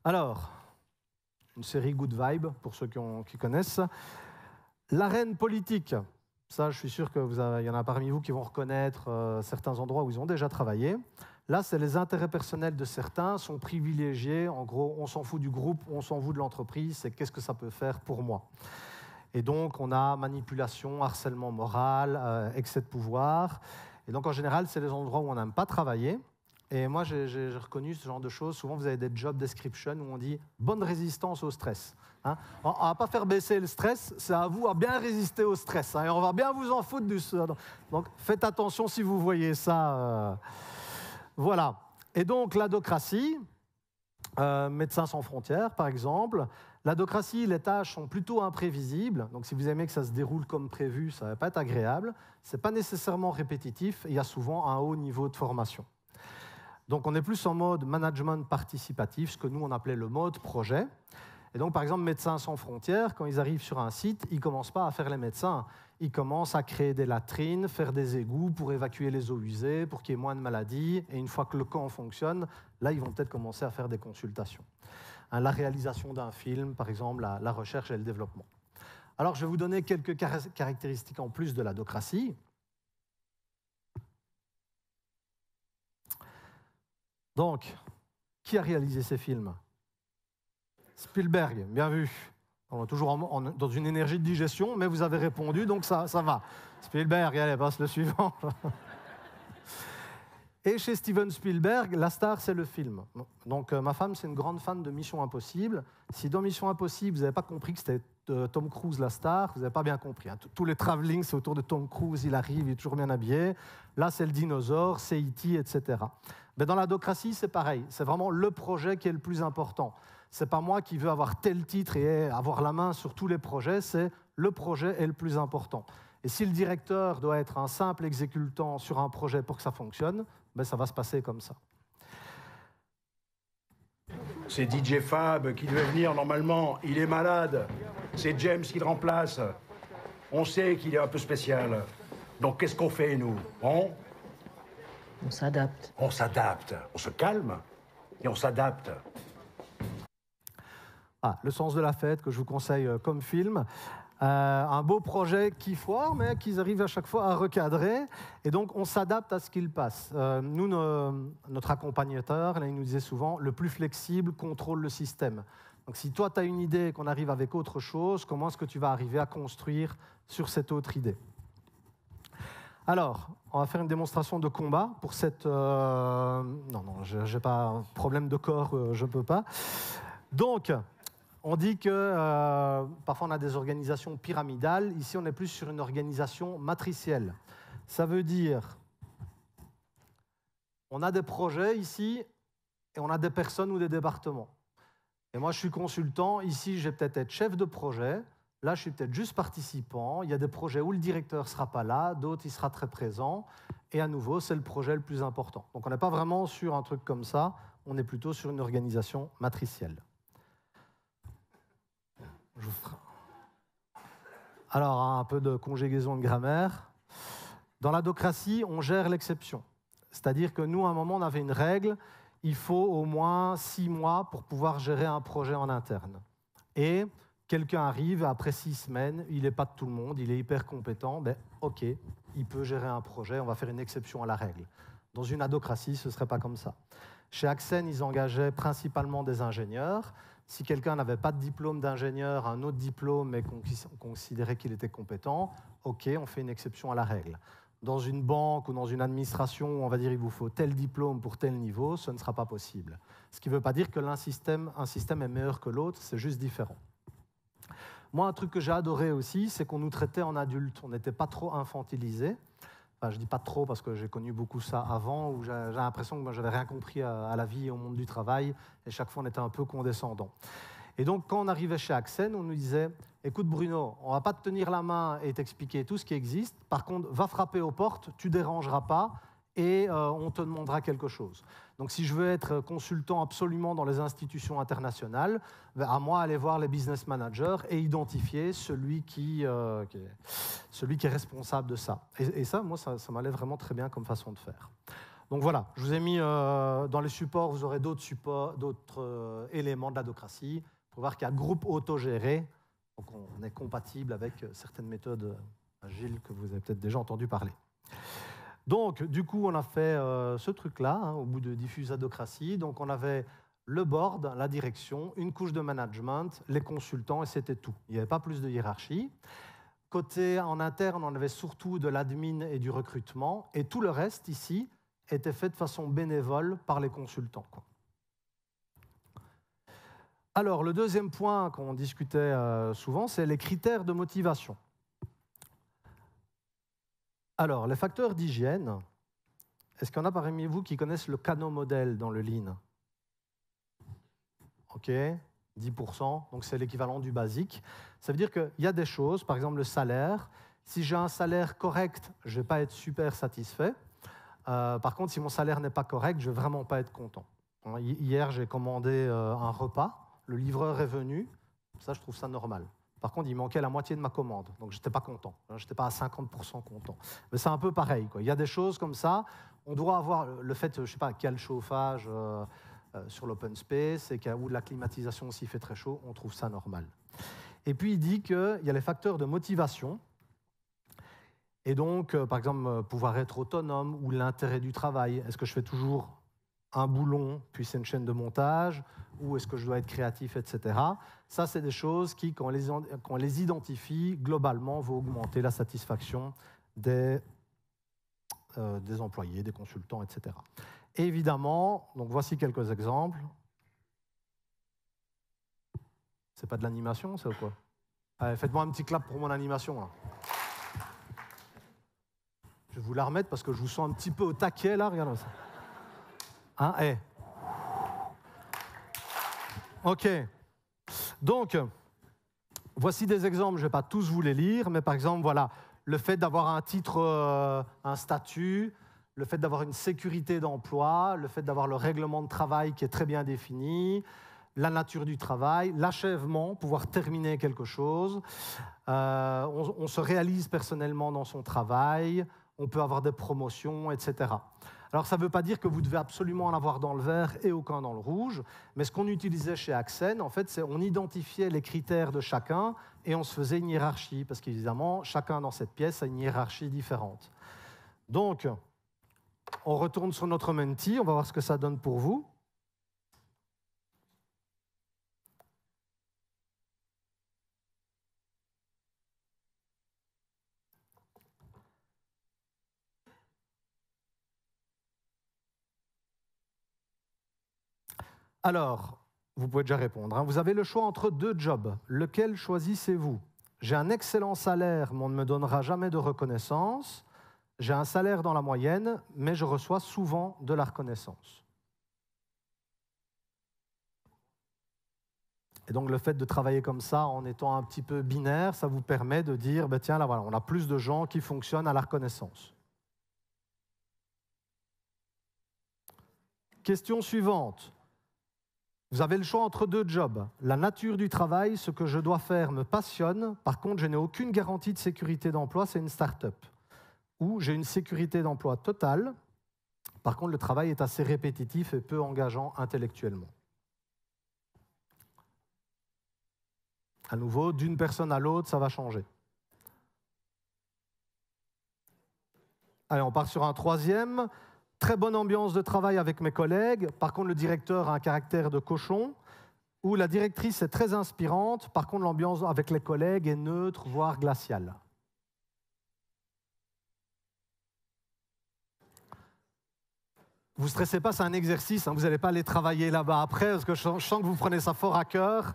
Alors, une série Good Vibe, pour ceux qui connaissent. L'arène politique. Ça, je suis sûr qu'il y en a parmi vous qui vont reconnaître certains endroits où ils ont déjà travaillé. Là, c'est les intérêts personnels de certains sont privilégiés. En gros, on s'en fout du groupe, on s'en fout de l'entreprise. C'est qu'est-ce que ça peut faire pour moi. Et donc, on a manipulation, harcèlement moral, excès de pouvoir. Et donc, en général, c'est les endroits où on n'aime pas travailler. Et moi, j'ai reconnu ce genre de choses. Souvent, vous avez des job descriptions où on dit « bonne résistance au stress ». Hein, on ne va pas faire baisser le stress, c'est à vous à bien résister au stress. Hein, et on va bien vous en foutre du... Donc, faites attention si vous voyez ça. Voilà. Et donc, l'adocratie, Médecins sans frontières, par exemple. L'adocratie, les tâches sont plutôt imprévisibles. Donc, si vous aimez que ça se déroule comme prévu, ça ne va pas être agréable. Ce n'est pas nécessairement répétitif et il y a souvent un haut niveau de formation. Donc, on est plus en mode management participatif, ce que nous, on appelait le mode projet. Et donc, par exemple, Médecins sans frontières, quand ils arrivent sur un site, ils ne commencent pas à faire les médecins. Ils commencent à créer des latrines, faire des égouts pour évacuer les eaux usées, pour qu'il y ait moins de maladies. Et une fois que le camp fonctionne, là, ils vont peut-être commencer à faire des consultations. La réalisation d'un film, par exemple, la recherche et le développement. Alors, je vais vous donner quelques caractéristiques en plus de l'adocratie. Donc, qui a réalisé ces films? Spielberg, bien vu. On est toujours dans une énergie de digestion, mais vous avez répondu, donc ça va. Spielberg, allez, passe le suivant. Et chez Steven Spielberg, la star, c'est le film. Donc, ma femme, c'est une grande fan de Mission Impossible. Si dans Mission Impossible, vous n'avez pas compris que c'était Tom Cruise la star, vous n'avez pas bien compris. Hein. Tous les travelling, c'est autour de Tom Cruise, il arrive, il est toujours bien habillé. Là, c'est le dinosaure, c'est E.T., etc. Mais dans l'adocratie, c'est pareil. C'est vraiment le projet qui est le plus important. Ce n'est pas moi qui veux avoir tel titre et avoir la main sur tous les projets, c'est le projet est le plus important. Et si le directeur doit être un simple exécutant sur un projet pour que ça fonctionne, ben ça va se passer comme ça. C'est DJ Fab qui devait venir normalement, il est malade. C'est James qui le remplace. On sait qu'il est un peu spécial. Donc qu'est-ce qu'on fait, nous? On s'adapte. On s'adapte. On se calme et on s'adapte. Le sens de la fête, que je vous conseille comme film. Un beau projet qui foire, mais qu'ils arrivent à chaque fois à recadrer. Et donc, on s'adapte à ce qu'il passe. Nous, notre accompagnateur, là, il nous disait souvent, le plus flexible contrôle le système. Donc, si toi, tu as une idée et qu'on arrive avec autre chose, comment est-ce que tu vas arriver à construire sur cette autre idée? Alors, on va faire une démonstration de combat pour cette... Non, je n'ai pas un problème de corps, je ne peux pas. Donc... On dit que parfois on a des organisations pyramidales. Ici, on est plus sur une organisation matricielle. Ça veut dire on a des projets ici et on a des personnes ou des départements. Et moi, je suis consultant. Ici, je vais peut-être être chef de projet. Là, je suis peut-être juste participant. Il y a des projets où le directeur ne sera pas là, d'autres, il sera très présent. Et à nouveau, c'est le projet le plus important. Donc, on n'est pas vraiment sur un truc comme ça. On est plutôt sur une organisation matricielle. Alors, un peu de conjugaison de grammaire. Dans l'adocratie, on gère l'exception. C'est-à-dire que nous, à un moment, on avait une règle, il faut au moins 6 mois pour pouvoir gérer un projet en interne. Et quelqu'un arrive, après 6 semaines, il n'est pas de tout le monde, il est hyper compétent, ben, OK, il peut gérer un projet, on va faire une exception à la règle. Dans une adocratie, ce ne serait pas comme ça. Chez Axen, ils engageaient principalement des ingénieurs. Si quelqu'un n'avait pas de diplôme d'ingénieur, un autre diplôme, mais qu'on considérait qu'il était compétent, OK, on fait une exception à la règle. Dans une banque ou dans une administration où on va dire qu'il vous faut tel diplôme pour tel niveau, ce ne sera pas possible. Ce qui ne veut pas dire que un système est meilleur que l'autre, c'est juste différent. Moi, un truc que j'ai adoré aussi, c'est qu'on nous traitait en adultes. On n'était pas trop infantilisés. Enfin, je ne dis pas trop parce que j'ai connu beaucoup ça avant, où j'ai l'impression que moi, je n'avais rien compris à la vie et au monde du travail, et chaque fois on était un peu condescendant. Et donc quand on arrivait chez Axen, on nous disait « Écoute Bruno, on ne va pas te tenir la main et t'expliquer tout ce qui existe, par contre va frapper aux portes, tu ne dérangeras pas, et on te demandera quelque chose. » Donc si je veux être consultant absolument dans les institutions internationales, à moi aller voir les business managers et identifier celui qui est responsable de ça. Et ça, moi, ça m'allait vraiment très bien comme façon de faire. Donc voilà, je vous ai mis dans les supports, vous aurez d'autres éléments de l'adocratie pour voir qu'il y a groupe autogéré, donc on est compatible avec certaines méthodes agiles que vous avez peut-être déjà entendu parler. Donc, du coup, on a fait ce truc-là, au bout de diffuse adocratie. Donc, on avait le board, la direction, une couche de management, les consultants, et c'était tout. Il n'y avait pas plus de hiérarchie. Côté en interne, on avait surtout de l'admin et du recrutement, et tout le reste, ici, était fait de façon bénévole par les consultants, quoi. Alors, le deuxième point qu'on discutait souvent, c'est les critères de motivation. Alors, les facteurs d'hygiène, est-ce qu'il y en a parmi vous qui connaissent le Kano modèle dans le Lean? ok, 10%, donc c'est l'équivalent du basique. Ça veut dire qu'il y a des choses, par exemple le salaire. Si j'ai un salaire correct, je ne vais pas être super satisfait. Par contre, si mon salaire n'est pas correct, je ne vais vraiment pas être content. Hier, j'ai commandé un repas, le livreur est venu, ça je trouve ça normal. Par contre, il manquait la moitié de ma commande, donc je n'étais pas content, je n'étais pas à 50% content. Mais c'est un peu pareil, quoi. Il y a des choses comme ça, on doit avoir le fait, je ne sais pas, qu'il y a le chauffage sur l'open space, ou la climatisation s'il fait très chaud, on trouve ça normal. Et puis il dit qu'il y a les facteurs de motivation, et donc, par exemple, pouvoir être autonome ou l'intérêt du travail. Est-ce que je fais toujours un boulon, puis c'est une chaîne de montage, ou est-ce que je dois être créatif, etc. Ça, c'est des choses qui, quand on les identifie, globalement, vont augmenter la satisfaction des employés, des consultants, etc. Et évidemment, donc voici quelques exemples. C'est pas de l'animation, ça ou quoi? Allez, faites-moi un petit clap pour mon animation, là. Je vais vous la remettre parce que je vous sens un petit peu au taquet, là. Regardez ça. Hein, hey. OK. Donc, voici des exemples. Je ne vais pas tous vous les lire, mais par exemple, voilà, le fait d'avoir un titre, un statut, le fait d'avoir une sécurité d'emploi, le fait d'avoir le règlement de travail qui est très bien défini, la nature du travail, l'achèvement, pouvoir terminer quelque chose. On se réalise personnellement dans son travail. On peut avoir des promotions, etc. Alors, ça ne veut pas dire que vous devez absolument en avoir dans le vert et aucun dans le rouge, mais ce qu'on utilisait chez Accen, en fait, c'est on identifiait les critères de chacun et on se faisait une hiérarchie, parce qu'évidemment, chacun dans cette pièce a une hiérarchie différente. Donc, on retourne sur notre Menti, on va voir ce que ça donne pour vous. Alors, vous pouvez déjà répondre. Hein. Vous avez le choix entre 2 jobs. Lequel choisissez-vous? J'ai un excellent salaire, mais on ne me donnera jamais de reconnaissance. J'ai un salaire dans la moyenne, mais je reçois souvent de la reconnaissance. Et donc, le fait de travailler comme ça, en étant un petit peu binaire, ça vous permet de dire, ben tiens, là, voilà, on a plus de gens qui fonctionnent à la reconnaissance. Question suivante. Vous avez le choix entre 2 jobs. La nature du travail, ce que je dois faire me passionne. Par contre, je n'ai aucune garantie de sécurité d'emploi, c'est une start-up. Ou j'ai une sécurité d'emploi totale. Par contre, le travail est assez répétitif et peu engageant intellectuellement. À nouveau, d'une personne à l'autre, ça va changer. Allez, on part sur un 3e. Très bonne ambiance de travail avec mes collègues. Par contre, le directeur a un caractère de cochon. Ou la directrice est très inspirante. Par contre, l'ambiance avec les collègues est neutre, voire glaciale. Vous ne stressez pas, c'est un exercice. Hein, vous n'allez pas aller travailler là-bas après, parce que je sens que vous prenez ça fort à cœur.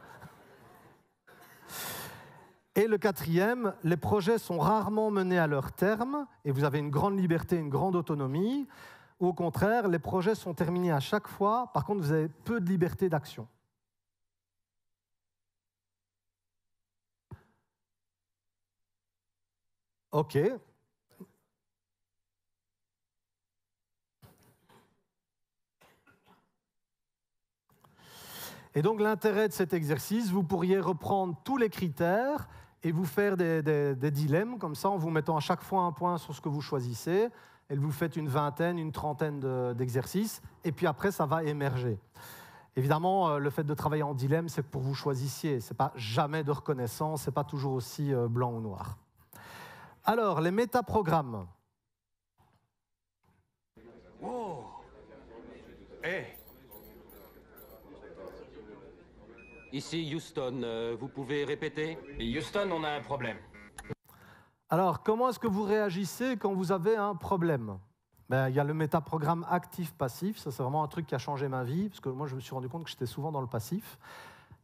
Et le 4e, les projets sont rarement menés à leur terme. Et vous avez une grande liberté, une grande autonomie. Ou au contraire, les projets sont terminés à chaque fois. Par contre, vous avez peu de liberté d'action. OK. Et donc, l'intérêt de cet exercice, vous pourriez reprendre tous les critères et vous faire des dilemmes, comme ça, en vous mettant à chaque fois un point sur ce que vous choisissez. Et vous faites une vingtaine, une trentaine d'exercices, et puis après, ça va émerger. Évidemment, le fait de travailler en dilemme, c'est que pour vous choisissiez. Ce n'est pas jamais de reconnaissance, ce n'est pas toujours aussi blanc ou noir. Alors, les métaprogrammes. Oh. Hey. Ici Houston, vous pouvez répéter? Houston, on a un problème. Alors, comment est-ce que vous réagissez quand vous avez un problème? Ben, y a le métaprogramme actif-passif, ça c'est vraiment un truc qui a changé ma vie, parce que moi je me suis rendu compte que j'étais souvent dans le passif.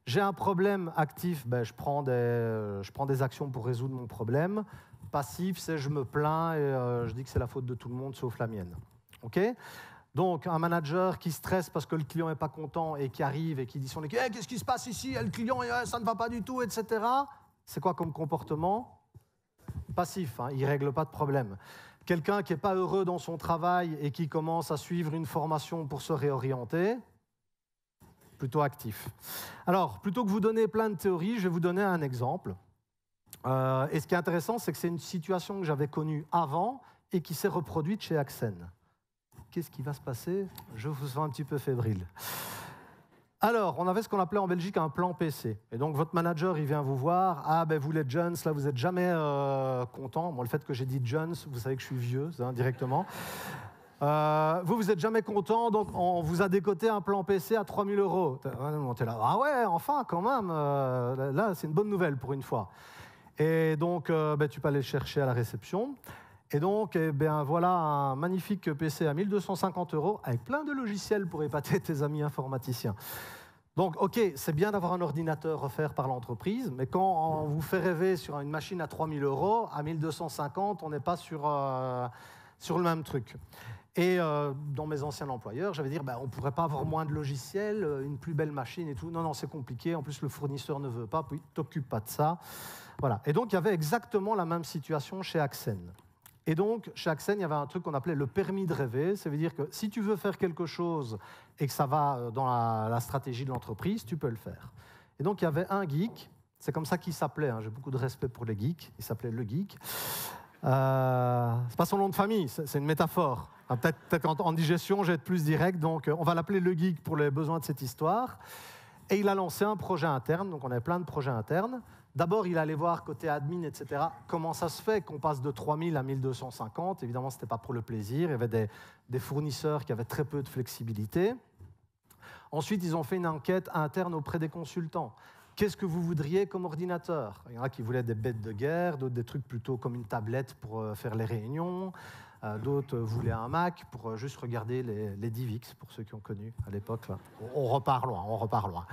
J'ai un problème actif, ben, je prends des actions pour résoudre mon problème. Passif, c'est je me plains et je dis que c'est la faute de tout le monde sauf la mienne. Okay? Donc, un manager qui stresse parce que le client n'est pas content et qui arrive et qui dit à son équipe hey, « Qu'est-ce qui se passe ici? Le client, ça ne va pas du tout, etc. » C'est quoi comme comportement? Passif, hein, il ne règle pas de problème. Quelqu'un qui n'est pas heureux dans son travail et qui commence à suivre une formation pour se réorienter, plutôt actif. Alors, plutôt que vous donner plein de théories, je vais vous donner un exemple. Et ce qui est intéressant, c'est que c'est une situation que j'avais connue avant et qui s'est reproduite chez Axen. Qu'est-ce qui va se passer? Je vous sens un petit peu fébrile. Alors, on avait ce qu'on appelait en Belgique un plan PC. Et donc, votre manager, il vient vous voir. Ah, ben vous les jeunes, là, vous n'êtes jamais contents. Bon, le fait que j'ai dit jeunes, vous savez que je suis vieux, hein, directement. Vous n'êtes jamais content, donc on vous a décoté un plan PC à 3 000 €. On était là, ah ouais, enfin, quand même. Là, c'est une bonne nouvelle pour une fois. Et donc, tu peux aller le chercher à la réception. Et donc, voilà un magnifique PC à 1 250 € avec plein de logiciels pour épater tes amis informaticiens. Donc, OK, c'est bien d'avoir un ordinateur offert par l'entreprise, mais quand on vous fait rêver sur une machine à 3 000 €, à 1 250, on n'est pas sur le même truc. Et dans mes anciens employeurs, j'avais dit, on ne pourrait pas avoir moins de logiciels, une plus belle machine et tout. Non, non, c'est compliqué. En plus, le fournisseur ne veut pas, puis t'occupe pas de ça. Voilà. Et donc, il y avait exactement la même situation chez Axen. Et donc, chez Axen, il y avait un truc qu'on appelait le permis de rêver. Ça veut dire que si tu veux faire quelque chose et que ça va dans la stratégie de l'entreprise, tu peux le faire. Et donc, il y avait un geek. C'est comme ça qu'il s'appelait. Hein. J'ai beaucoup de respect pour les geeks. Il s'appelait le geek. C'est pas son nom de famille, c'est une métaphore. Peut-être qu'en digestion, je vais être plus direct. Donc, on va l'appeler le geek pour les besoins de cette histoire. Et il a lancé un projet interne. Donc, on avait plein de projets internes. D'abord, il allait voir côté admin, etc. Comment ça se fait qu'on passe de 3 000 à 1 250? Évidemment, ce n'était pas pour le plaisir. Il y avait des fournisseurs qui avaient très peu de flexibilité. Ensuite, ils ont fait une enquête interne auprès des consultants. Qu'est-ce que vous voudriez comme ordinateur? Il y en a qui voulaient des bêtes de guerre, d'autres des trucs plutôt comme une tablette pour faire les réunions. D'autres voulaient un Mac pour juste regarder les DivX, pour ceux qui ont connu à l'époque. On repart loin, on repart loin.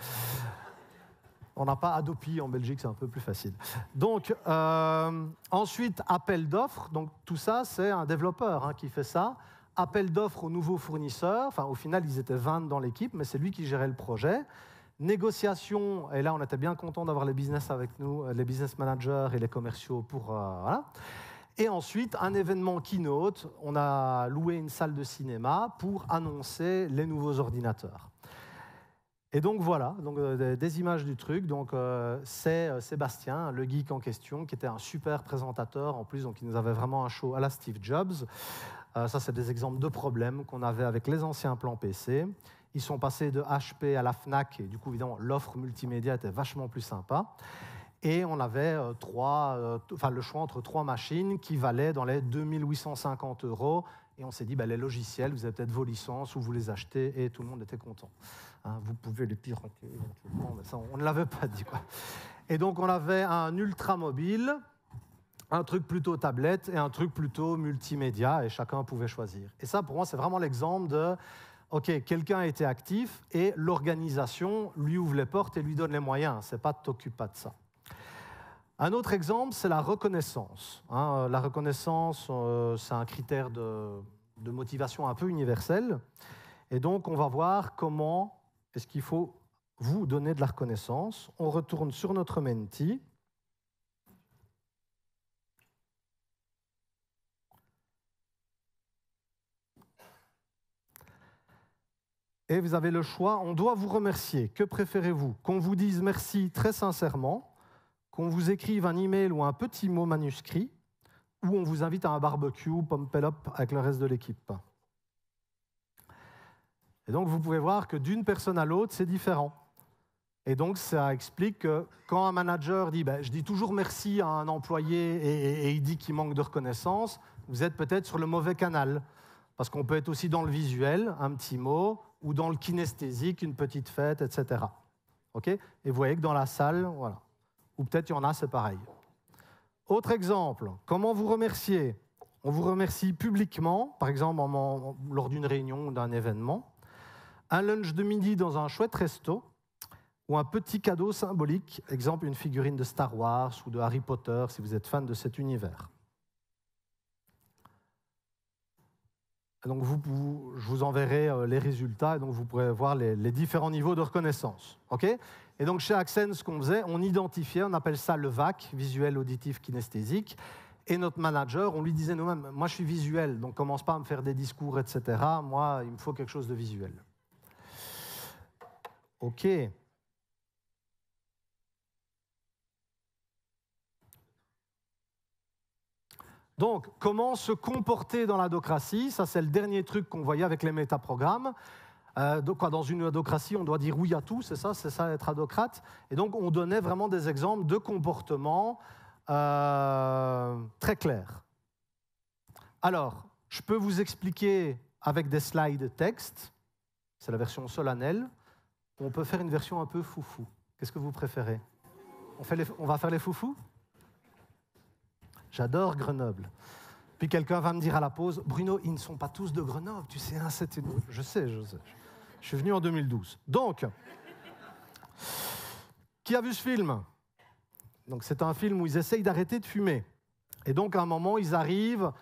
On n'a pas Adopi en Belgique, c'est un peu plus facile. Donc, ensuite, appel d'offres. Donc, tout ça, c'est un développeur qui fait ça. Appel d'offres aux nouveaux fournisseurs. Enfin, au final, ils étaient 20 dans l'équipe, mais c'est lui qui gérait le projet. Négociation, et là, on était bien content d'avoir les business avec nous, les business managers et les commerciaux pour... voilà. Et ensuite, un événement keynote. On a loué une salle de cinéma pour annoncer les nouveaux ordinateurs. Et donc voilà, donc, des images du truc. Donc, c'est Sébastien, le geek en question, qui était un super présentateur. En plus, donc, il nous avait vraiment un show à la Steve Jobs. Ça, c'est des exemples de problèmes qu'on avait avec les anciens plans PC. Ils sont passés de HP à la Fnac. Et du coup, évidemment, l'offre multimédia était vachement plus sympa. Et on avait le choix entre 3 machines qui valaient dans les 2 850 €. Et on s'est dit, les logiciels, vous avez peut-être vos licences ou vous les achetez. Et tout le monde était content. Vous pouvez les pirater éventuellement, mais ça, on ne l'avait pas dit, quoi. Et donc, on avait un ultra mobile, un truc plutôt tablette et un truc plutôt multimédia, et chacun pouvait choisir. Et ça, pour moi, c'est vraiment l'exemple de, OK, quelqu'un était actif et l'organisation lui ouvre les portes et lui donne les moyens. C'est pas t'occupe pas de ça. Un autre exemple, c'est la reconnaissance. La reconnaissance, c'est un critère de motivation un peu universel. Et donc, on va voir comment est-ce qu'il faut vous donner de la reconnaissance. On retourne sur notre Menti. Et vous avez le choix, on doit vous remercier. Que préférez-vous? Qu'on vous dise merci très sincèrement, qu'on vous écrive un email ou un petit mot manuscrit, ou on vous invite à un barbecue, pump it up avec le reste de l'équipe. Et donc, vous pouvez voir que d'une personne à l'autre, c'est différent. Et donc, ça explique que quand un manager dit « je dis toujours merci à un employé et il dit qu'il manque de reconnaissance », vous êtes peut-être sur le mauvais canal. Parce qu'on peut être aussi dans le visuel, un petit mot, ou dans le kinesthésique, une petite fête, etc. Okay? Et vous voyez que dans la salle, voilà. Ou peut-être il y en a, c'est pareil. Autre exemple, comment vous remercier? On vous remercie publiquement, par exemple lors d'une réunion ou d'un événement. Un lunch de midi dans un chouette resto, ou un petit cadeau symbolique, exemple une figurine de Star Wars ou de Harry Potter, si vous êtes fan de cet univers. Donc je vous enverrai les résultats et donc vous pourrez voir les différents niveaux de reconnaissance. Okay, et donc chez Accent, ce qu'on faisait, on identifiait, on appelle ça le VAC, visuel, auditif, kinesthésique. Et notre manager, on lui disait nous-mêmes, moi je suis visuel, donc commence pas à me faire des discours, etc. Moi, il me faut quelque chose de visuel. OK. Donc, comment se comporter dans l'adocratie? Ça, c'est le dernier truc qu'on voyait avec les métaprogrammes. Dans une adocratie, on doit dire oui à tout, c'est ça être adocrate. Et donc, on donnait vraiment des exemples de comportements très clairs. Alors, je peux vous expliquer avec des slides texte, c'est la version solennelle, ou on peut faire une version un peu foufou. Qu'est-ce que vous préférez? On va faire les foufous? J'adore Grenoble. Puis quelqu'un va me dire à la pause, Bruno, ils ne sont pas tous de Grenoble, tu sais, hein, Je sais. Je suis venu en 2012. Donc, qui a vu ce film? Donc, c'est un film où ils essayent d'arrêter de fumer. Et donc, à un moment, ils arrivent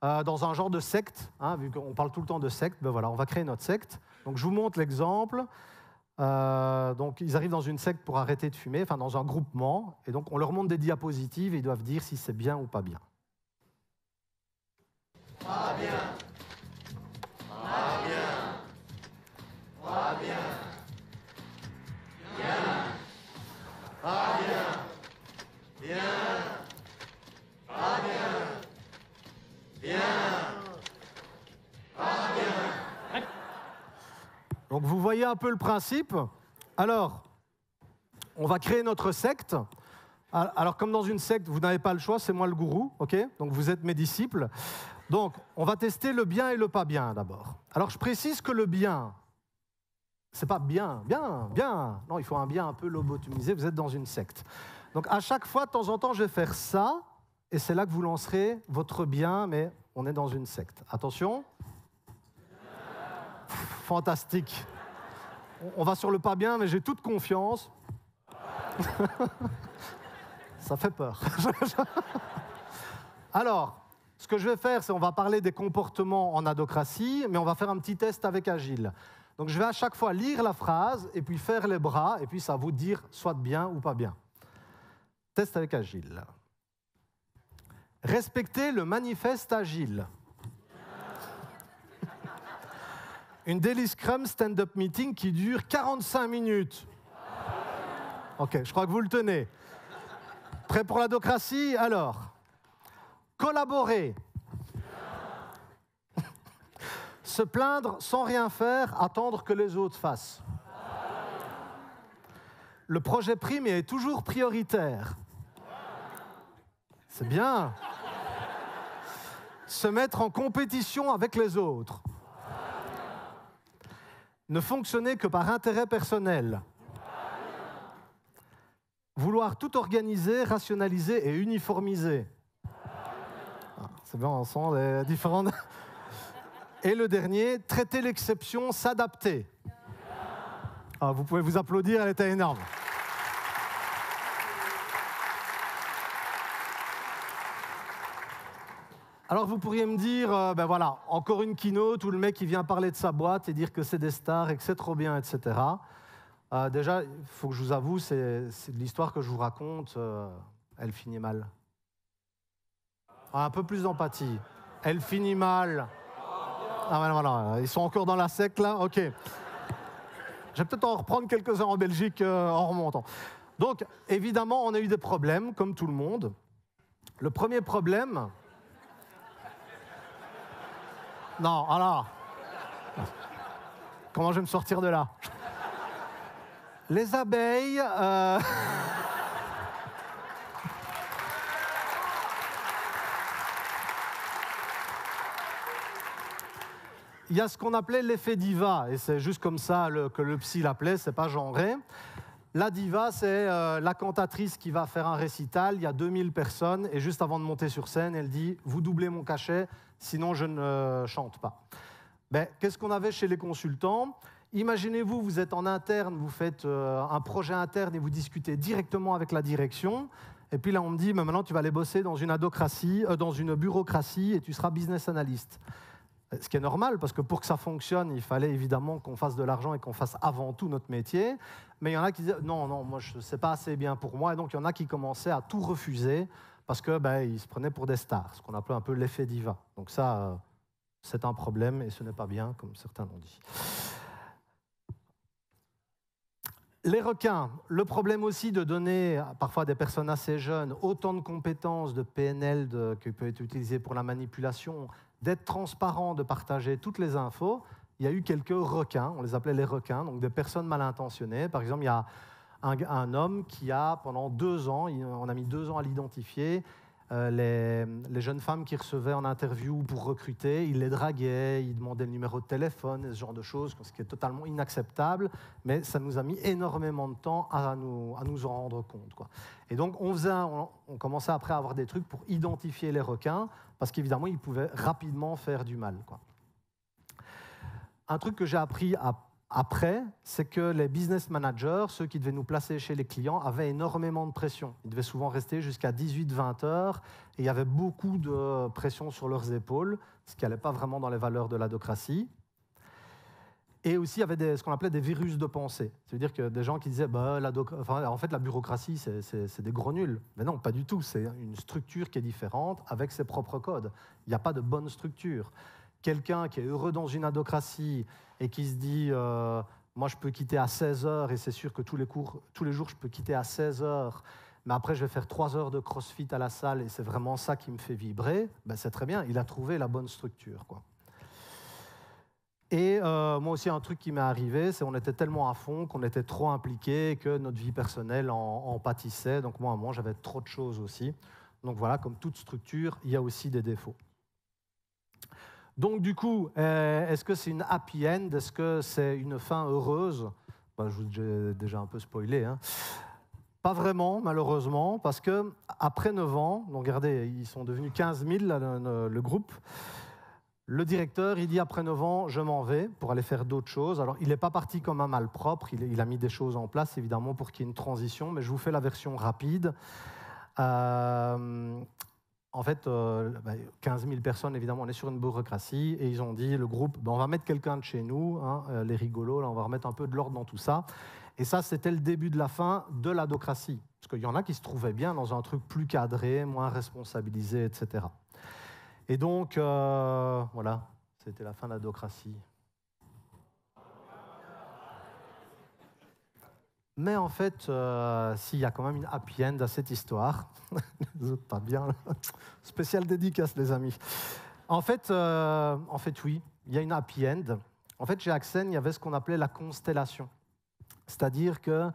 dans un genre de secte. Hein, vu qu'on parle tout le temps de secte, ben voilà, on va créer notre secte. Donc, je vous montre l'exemple. Donc, ils arrivent dans une secte pour arrêter de fumer, enfin, dans un groupement. Et donc, on leur montre des diapositives et ils doivent dire si c'est bien ou pas bien. Pas bien. Pas bien. Pas bien. Bien. Pas bien. Bien. Pas bien. Bien. Pas bien. Donc vous voyez un peu le principe. Alors, on va créer notre secte. Alors, comme dans une secte, vous n'avez pas le choix, c'est moi le gourou, ok? Donc vous êtes mes disciples. Donc, on va tester le bien et le pas bien d'abord. Alors, je précise que le bien, c'est pas bien. Non, il faut un bien un peu lobotomisé, vous êtes dans une secte. Donc, à chaque fois, de temps en temps, je vais faire ça, et c'est là que vous lancerez votre bien, mais on est dans une secte. Attention. Fantastique. On va sur le pas bien, mais j'ai toute confiance. Ça fait peur. Alors, ce que je vais faire, c'est on va parler des comportements en adocratie, mais on va faire un petit test avec Agile. Donc, je vais à chaque fois lire la phrase, et puis faire les bras, et puis ça va vous dire soit bien ou pas bien. Test avec Agile. Respectez le manifeste Agile. Une Daily Scrum stand-up meeting qui dure 45 minutes. Ok, je crois que vous le tenez. Prêt pour l'adocratie? Alors, collaborer. Se plaindre sans rien faire, attendre que les autres fassent. Le projet prime est toujours prioritaire. C'est bien. Se mettre en compétition avec les autres. Ne fonctionner que par intérêt personnel. Vouloir tout organiser, rationaliser et uniformiser. Ah, c'est bien, on sent les différentes... Et le dernier, traiter l'exception, s'adapter. Ah, vous pouvez vous applaudir, elle était énorme. Alors vous pourriez me dire, ben voilà, encore une keynote où le mec il vient parler de sa boîte et dire que c'est des stars et que c'est trop bien, etc. Déjà, il faut que je vous avoue, c'est de l'histoire que je vous raconte, elle finit mal. Un peu plus d'empathie. Elle finit mal. Ah voilà, ils sont encore dans la secte là, ok. Je vais peut-être en reprendre quelques-uns en Belgique en remontant. Donc, évidemment, on a eu des problèmes, comme tout le monde. Le premier problème... Non, alors... Comment je vais me sortir de là? Les abeilles... Il y a ce qu'on appelait l'effet diva, et c'est juste comme ça que le psy l'appelait, c'est pas genré. La diva, c'est la cantatrice qui va faire un récital, il y a 2000 personnes, et juste avant de monter sur scène, elle dit « Vous doublez mon cachet, sinon je ne chante pas ». Ben, qu'est-ce qu'on avait chez les consultants? Imaginez-vous, vous êtes en interne, vous faites un projet interne et vous discutez directement avec la direction, et puis là on me dit « Maintenant tu vas aller bosser dans une adocratie, dans une bureaucratie, et tu seras business analyst ». Ce qui est normal, parce que pour que ça fonctionne, il fallait évidemment qu'on fasse de l'argent et qu'on fasse avant tout notre métier. Mais il y en a qui disaient non, moi, c'est pas assez bien pour moi. Et donc, il y en a qui commençaient à tout refuser parce qu'ils se prenaient pour des stars, ce qu'on appelle un peu l'effet diva. Donc ça, c'est un problème et ce n'est pas bien, comme certains l'ont dit. Les requins, le problème aussi de donner parfois à des personnes assez jeunes autant de compétences de PNL qui peut être utilisé pour la manipulation, d'être transparent, de partager toutes les infos. Il y a eu quelques requins, on les appelait les requins, donc des personnes mal intentionnées. Par exemple, il y a un homme qui a, pendant 2 ans, on a mis 2 ans à l'identifier, les jeunes femmes qui recevaient en interview pour recruter, il les draguait, il demandait le numéro de téléphone, ce genre de choses, ce qui est totalement inacceptable, mais ça nous a mis énormément de temps à nous en rendre compte, quoi. Et donc on commençait après à avoir des trucs pour identifier les requins, parce qu'évidemment ils pouvaient rapidement faire du mal, quoi. Un truc que j'ai appris après, c'est que les business managers, ceux qui devaient nous placer chez les clients, avaient énormément de pression. Ils devaient souvent rester jusqu'à 18-20 heures et il y avait beaucoup de pression sur leurs épaules, ce qui n'allait pas vraiment dans les valeurs de l'adocratie. Et aussi, il y avait ce qu'on appelait des virus de pensée. C'est-à-dire que des gens qui disaient en fait, la bureaucratie, c'est des gros nuls. Mais non, pas du tout. C'est une structure qui est différente avec ses propres codes. Il n'y a pas de bonne structure. Quelqu'un qui est heureux dans une adocratie et qui se dit moi je peux quitter à 16 heures et c'est sûr que tous les jours je peux quitter à 16 heures, mais après je vais faire 3 heures de crossfit à la salle et c'est vraiment ça qui me fait vibrer, ben, c'est très bien, il a trouvé la bonne structure, quoi. Et moi aussi un truc qui m'est arrivé, c'est qu'on était tellement à fond qu'on était trop impliqué que notre vie personnelle en pâtissait, donc moi à un moment j'avais trop de choses aussi. Donc voilà, comme toute structure, il y a aussi des défauts. Donc du coup, est-ce que c'est une happy end? Est-ce que c'est une fin heureuse? Ben, je vous ai déjà un peu spoilé, hein. Pas vraiment, malheureusement, parce qu'après 9 ans, donc regardez, ils sont devenus 15 000, le groupe, le directeur, il dit après 9 ans, je m'en vais pour aller faire d'autres choses. Alors, il n'est pas parti comme un malpropre, il a mis des choses en place, évidemment, pour qu'il y ait une transition, mais je vous fais la version rapide. En fait, 15 000 personnes, évidemment, on est sur une bureaucratie, et ils ont dit, le groupe, on va mettre quelqu'un de chez nous, hein, les rigolos, là, on va remettre un peu de l'ordre dans tout ça. Et ça, c'était le début de la fin de l'adocratie. Parce qu'il y en a qui se trouvaient bien dans un truc plus cadré, moins responsabilisé, etc. Et donc, voilà, c'était la fin de l'adocratie. Mais en fait, s'il y a quand même une happy end à cette histoire, pas bien, spécial dédicace, les amis. En fait, oui, il y a une happy end. En fait, chez Axen, il y avait ce qu'on appelait la constellation. C'est-à-dire que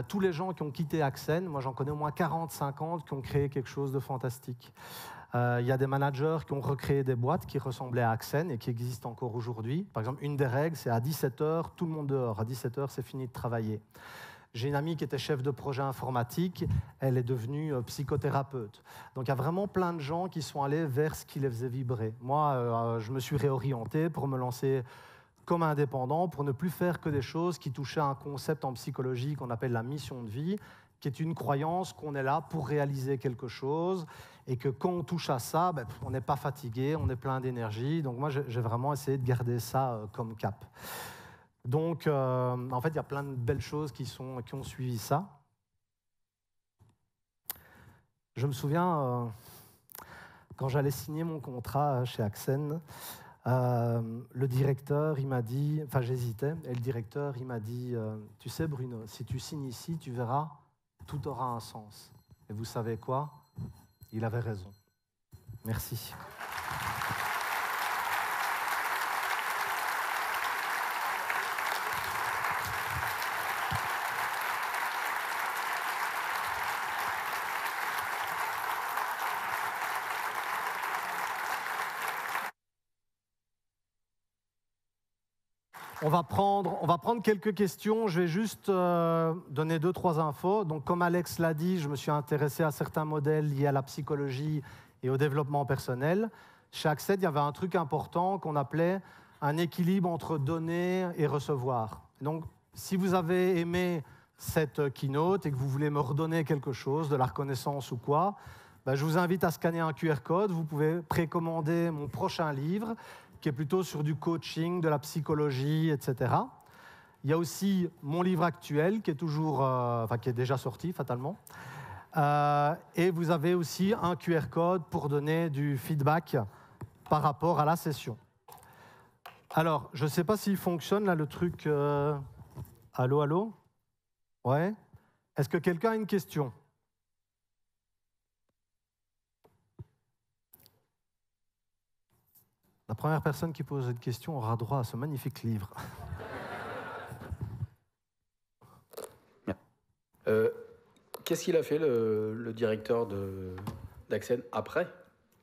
tous les gens qui ont quitté Axen, moi j'en connais au moins 40-50 qui ont créé quelque chose de fantastique. Il y a des managers qui ont recréé des boîtes qui ressemblaient à Axen et qui existent encore aujourd'hui. Par exemple, une des règles, c'est à 17h, tout le monde dehors. À 17h, c'est fini de travailler. J'ai une amie qui était chef de projet informatique, elle est devenue psychothérapeute. Donc il y a vraiment plein de gens qui sont allés vers ce qui les faisait vibrer. Moi, je me suis réorienté pour me lancer comme indépendant, pour ne plus faire que des choses qui touchaient à un concept en psychologie qu'on appelle la mission de vie, qui est une croyance qu'on est là pour réaliser quelque chose et que quand on touche à ça, on n'est pas fatigué, on est plein d'énergie. Donc moi, j'ai vraiment essayé de garder ça comme cap. Donc, en fait, il y a plein de belles choses qui ont suivi ça. Je me souviens, quand j'allais signer mon contrat chez Axen, le directeur, il m'a dit, enfin j'hésitais, et le directeur, il m'a dit, tu sais Bruno, si tu signes ici, tu verras, tout aura un sens. Et vous savez quoi? Il avait raison. Merci. On va prendre quelques questions. Je vais juste donner 2-3 infos. Donc, comme Alex l'a dit, je me suis intéressé à certains modèles liés à la psychologie et au développement personnel. Chez Axen, il y avait un truc important qu'on appelait un équilibre entre donner et recevoir. Donc, si vous avez aimé cette keynote et que vous voulez me redonner quelque chose, de la reconnaissance ou quoi, je vous invite à scanner un QR code. Vous pouvez précommander mon prochain livre qui est plutôt sur du coaching, de la psychologie, etc. Il y a aussi mon livre actuel, qui est toujours, qui est déjà sorti, fatalement. Et vous avez aussi un QR code pour donner du feedback par rapport à la session. Alors, je ne sais pas s'il fonctionne, là, le truc... Allô, allô? Ouais? Est-ce que quelqu'un a une question? La première personne qui pose une question aura droit à ce magnifique livre. Qu'est-ce qu'il a fait, le directeur d'Axen, après?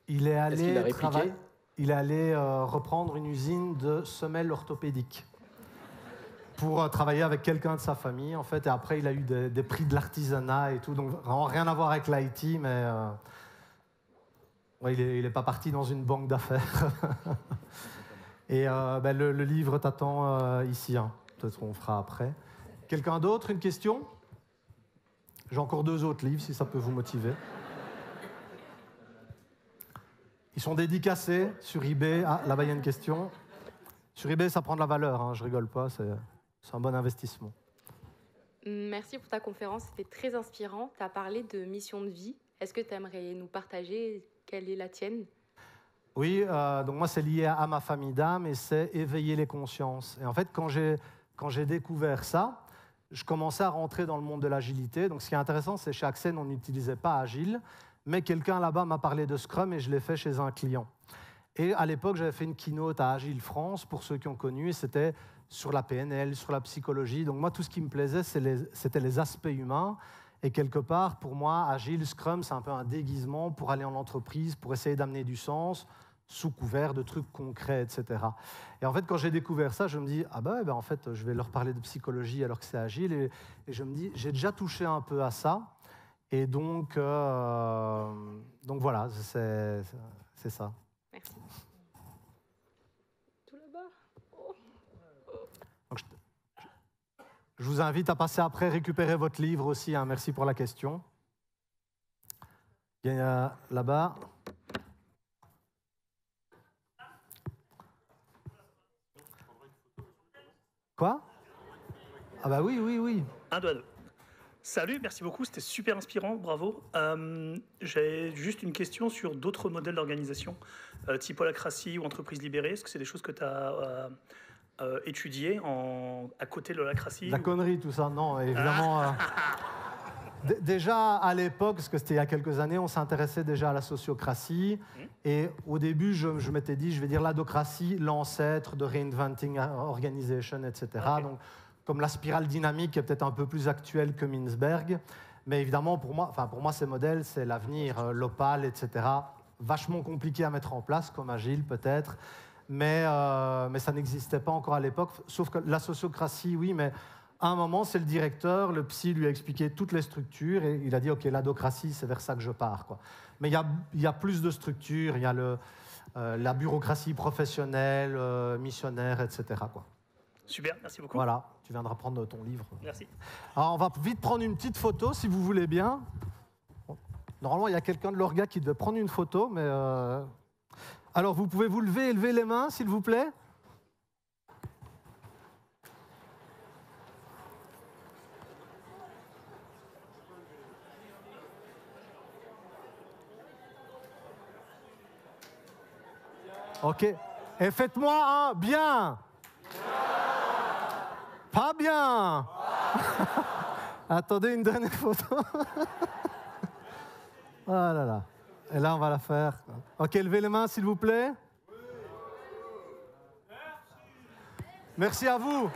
Il est allé, qu'il a répliqué? Il est allé reprendre une usine de semelles orthopédiques pour travailler avec quelqu'un de sa famille, en fait. Et après, il a eu des prix de l'artisanat et tout. Donc, vraiment rien à voir avec l'IT, mais ouais, il n'est pas parti dans une banque d'affaires. Et le livre t'attend ici. Hein. Peut-être qu'on fera après. Quelqu'un d'autre, une question? J'ai encore 2 autres livres, si ça peut vous motiver. Ils sont dédicacés sur eBay. Ah, là-bas, il y a une question. Sur eBay, ça prend de la valeur, hein, je rigole pas, c'est un bon investissement. Merci pour ta conférence, c'était très inspirant. Tu as parlé de mission de vie. Est-ce que tu aimerais nous partager quelle est la tienne? Oui, donc moi, c'est lié à ma famille d'âme et c'est éveiller les consciences. Et en fait, quand j'ai découvert ça, je commençais à rentrer dans le monde de l'agilité. Donc, ce qui est intéressant, c'est chez Axen, on n'utilisait pas Agile, mais quelqu'un là-bas m'a parlé de Scrum et je l'ai fait chez un client. Et à l'époque, j'avais fait une keynote à Agile France, pour ceux qui ont connu, et c'était sur la PNL, sur la psychologie. Donc moi, tout ce qui me plaisait, c'était les aspects humains. Et quelque part, pour moi, Agile, Scrum, c'est un peu un déguisement pour aller en entreprise, pour essayer d'amener du sens, sous couvert de trucs concrets, etc. Et en fait, quand j'ai découvert ça, je me dis, ah ben en fait, je vais leur parler de psychologie alors que c'est Agile. Et je me dis, j'ai déjà touché un peu à ça. Et donc voilà, c'est ça. Merci. Tout là-bas. Oh. Donc, je vous invite à passer après récupérer votre livre aussi. Hein. Merci pour la question. Il y a là-bas. Quoi? Ah bah oui. 1, 2, 2. Salut, merci beaucoup, c'était super inspirant, bravo. J'ai juste une question sur d'autres modèles d'organisation, type holacratie ou entreprise libérée. Est-ce que c'est des choses que tu as étudiées à côté de l'holacratie? La connerie, tout ça, non, évidemment. Déjà, à l'époque, parce que c'était il y a quelques années, on s'intéressait déjà à la sociocratie. Et au début, je m'étais dit, je vais dire l'adocratie, l'ancêtre de Reinventing Organization, etc. Okay. Donc, comme la spirale dynamique qui est peut-être un peu plus actuelle que Mintzberg. Mais évidemment, pour moi ces modèles, c'est l'avenir, l'Opal, etc. Vachement compliqué à mettre en place, comme Agile peut-être. Mais ça n'existait pas encore à l'époque. Sauf que la sociocratie, oui, mais à un moment, c'est le directeur, le psy lui a expliqué toutes les structures et il a dit, OK, l'adocratie, c'est vers ça que je pars, quoi. Mais il y a plus de structures, il y a la bureaucratie professionnelle, missionnaire, etc., quoi. Super, merci beaucoup. Voilà, tu viendras prendre ton livre. Merci. Alors, on va vite prendre une petite photo, si vous voulez bien. Normalement, il y a quelqu'un de l'orga qui devait prendre une photo, mais... Alors, vous pouvez vous lever et lever les mains, s'il vous plaît. OK. Et faites-moi un bien. Pas bien. Attendez une dernière photo. Oh là là. Et là, on va la faire. OK, levez les mains, s'il vous plaît. Merci à vous.